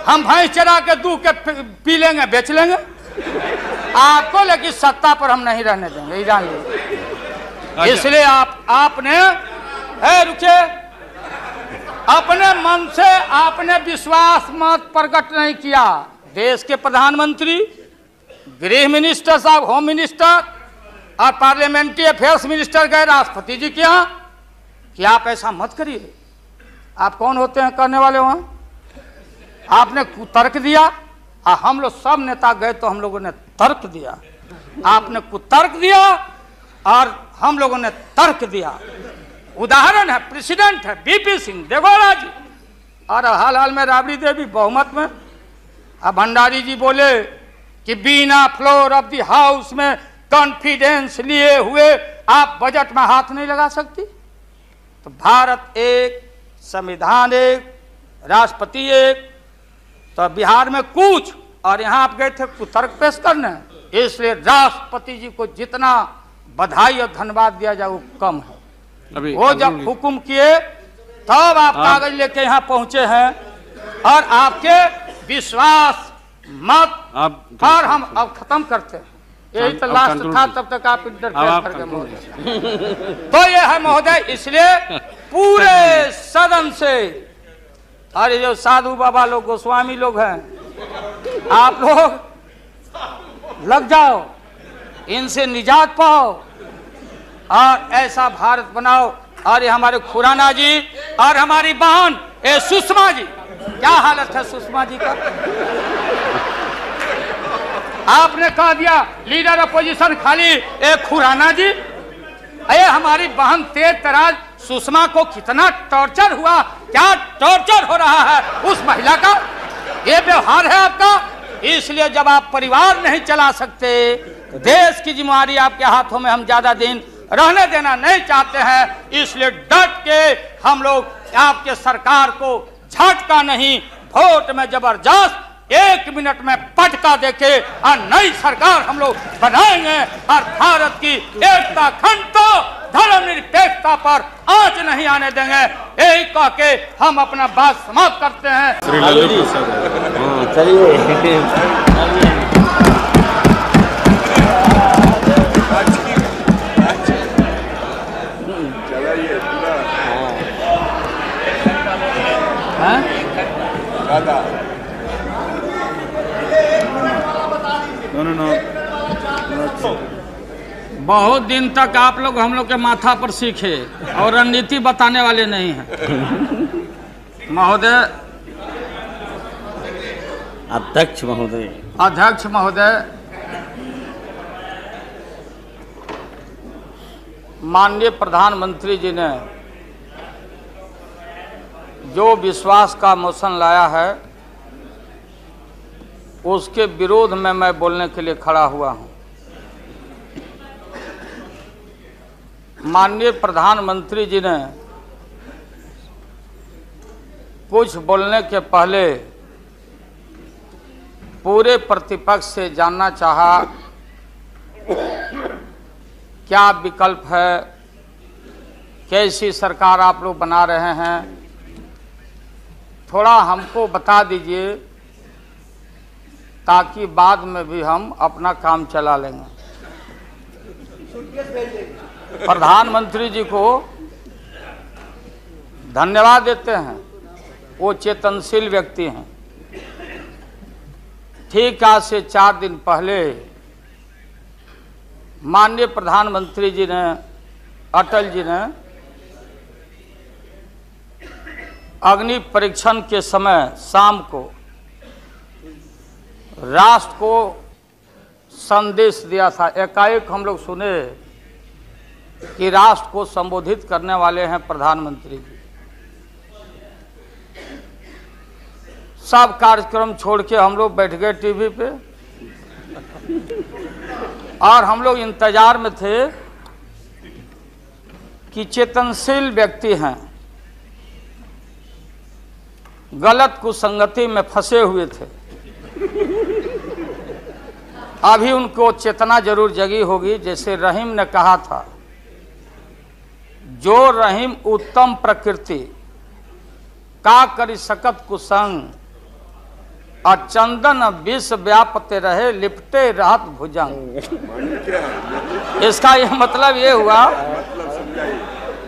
हम भैंस चरा के दूध के पी लेंगे, बेच लेंगे आपको, लेकिन सत्ता पर हम नहीं रहने देंगे, ये जान लीजिए। इसलिए आपने रुके, अपने मन से आपने विश्वास मत प्रकट नहीं किया। देश के प्रधानमंत्री, गृह मिनिस्टर साहब, होम मिनिस्टर और पार्लियामेंट्री अफेयर्स मिनिस्टर गए राष्ट्रपति जी के यहाँ कि आप ऐसा मत करिए। आप कौन होते हैं करने वाले? वहां आपने कुतर्क दिया, और हम लोग सब नेता गए तो हम लोगों ने तर्क दिया। आपने कुतर्क दिया और हम लोगों ने तर्क दिया। उदाहरण है, प्रेसिडेंट है बीपी सिंह देगौड़ा जी, और हाल में राबड़ी देवी बहुमत में। अब भंडारी जी बोले कि बिना फ्लोर ऑफ द हाउस में कॉन्फिडेंस लिए हुए आप बजट में हाथ नहीं लगा सकती। तो भारत एक, संविधान एक, राष्ट्रपति एक, तो बिहार में कुछ, और यहाँ आप गए थे कुतर्क पेश करने। इसलिए राष्ट्रपति जी को जितना बधाई और धन्यवाद दिया जाए वो कम है। वो जब हुक्म किए तब आप कागज लेके यहाँ पहुंचे हैं, और आपके विश्वास मत, और हम अब खत्म करते हैं। यही तो लास्ट था, तब तक आप इंटरफेयर कर गए। तो ये है महोदय, इसलिए पूरे सदन से, और ये जो साधु बाबा लोग, गोस्वामी लोग हैं, आप लोग लग जाओ, इनसे निजात पाओ और ऐसा भारत बनाओ और ये हमारे खुराना जी और हमारी बहन ये सुषमा जी, क्या हालत है सुषमा जी का। आपने कह दिया लीडर अपोजिशन खाली एक खुराना जी। अरे हमारी बहन तेज तराज सुषमा को कितना टॉर्चर हुआ, क्या टॉर्चर हो रहा है उस महिला का, ये व्यवहार है आपका। इसलिए जब आप परिवार नहीं चला सकते, देश की जिम्मेदारी आपके हाथों में हम ज्यादा दिन रहने देना नहीं चाहते हैं, इसलिए डट के हम लोग आपके सरकार को झटका नहीं, वोट में जबरदस्त 1 मिनट में पटका देके और नई सरकार हम लोग बनाएंगे और भारत की एकता, अखंडता, धर्मनिरपेक्षता पर आंच नहीं आने देंगे। यही कह के हम अपना बात समाप्त करते हैं। चलिए बहुत दिन तक आप लोग हम लोग के माथा पर सीखे और रणनीति बताने वाले नहीं हैं। महोदय, अध्यक्ष महोदय, माननीय प्रधानमंत्री जी ने जो विश्वास का मोशन लाया है उसके विरोध में मैं बोलने के लिए खड़ा हुआ हूं। माननीय प्रधानमंत्री जी ने कुछ बोलने के पहले पूरे प्रतिपक्ष से जानना चाहा क्या विकल्प है, कैसी सरकार आप लोग बना रहे हैं, थोड़ा हमको बता दीजिए ताकि बाद में भी हम अपना काम चला लेंगे। प्रधानमंत्री जी को धन्यवाद देते हैं, वो चेतनशील व्यक्ति हैं। ठीक आज से 4 दिन पहले माननीय प्रधानमंत्री जी ने, अटल जी ने अग्नि परीक्षण के समय शाम को राष्ट्र को संदेश दिया था। एकाएक हम लोग सुने कि राष्ट्र को संबोधित करने वाले हैं प्रधानमंत्री जी। सब कार्यक्रम छोड़ के हम लोग बैठ गए टीवी पे और हम लोग इंतजार में थे कि चेतनशील व्यक्ति हैं, गलत कुसंगति में फंसे हुए थे, अभी उनको चेतना जरूर जगी होगी। जैसे रहीम ने कहा था, जो रहीम उत्तम प्रकृति का करी सकत कुसंग, और चंदन विष व्यापते रहे लिपटे रहत भुजंग। इसका यह मतलब ये हुआ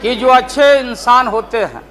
कि जो अच्छे इंसान होते हैं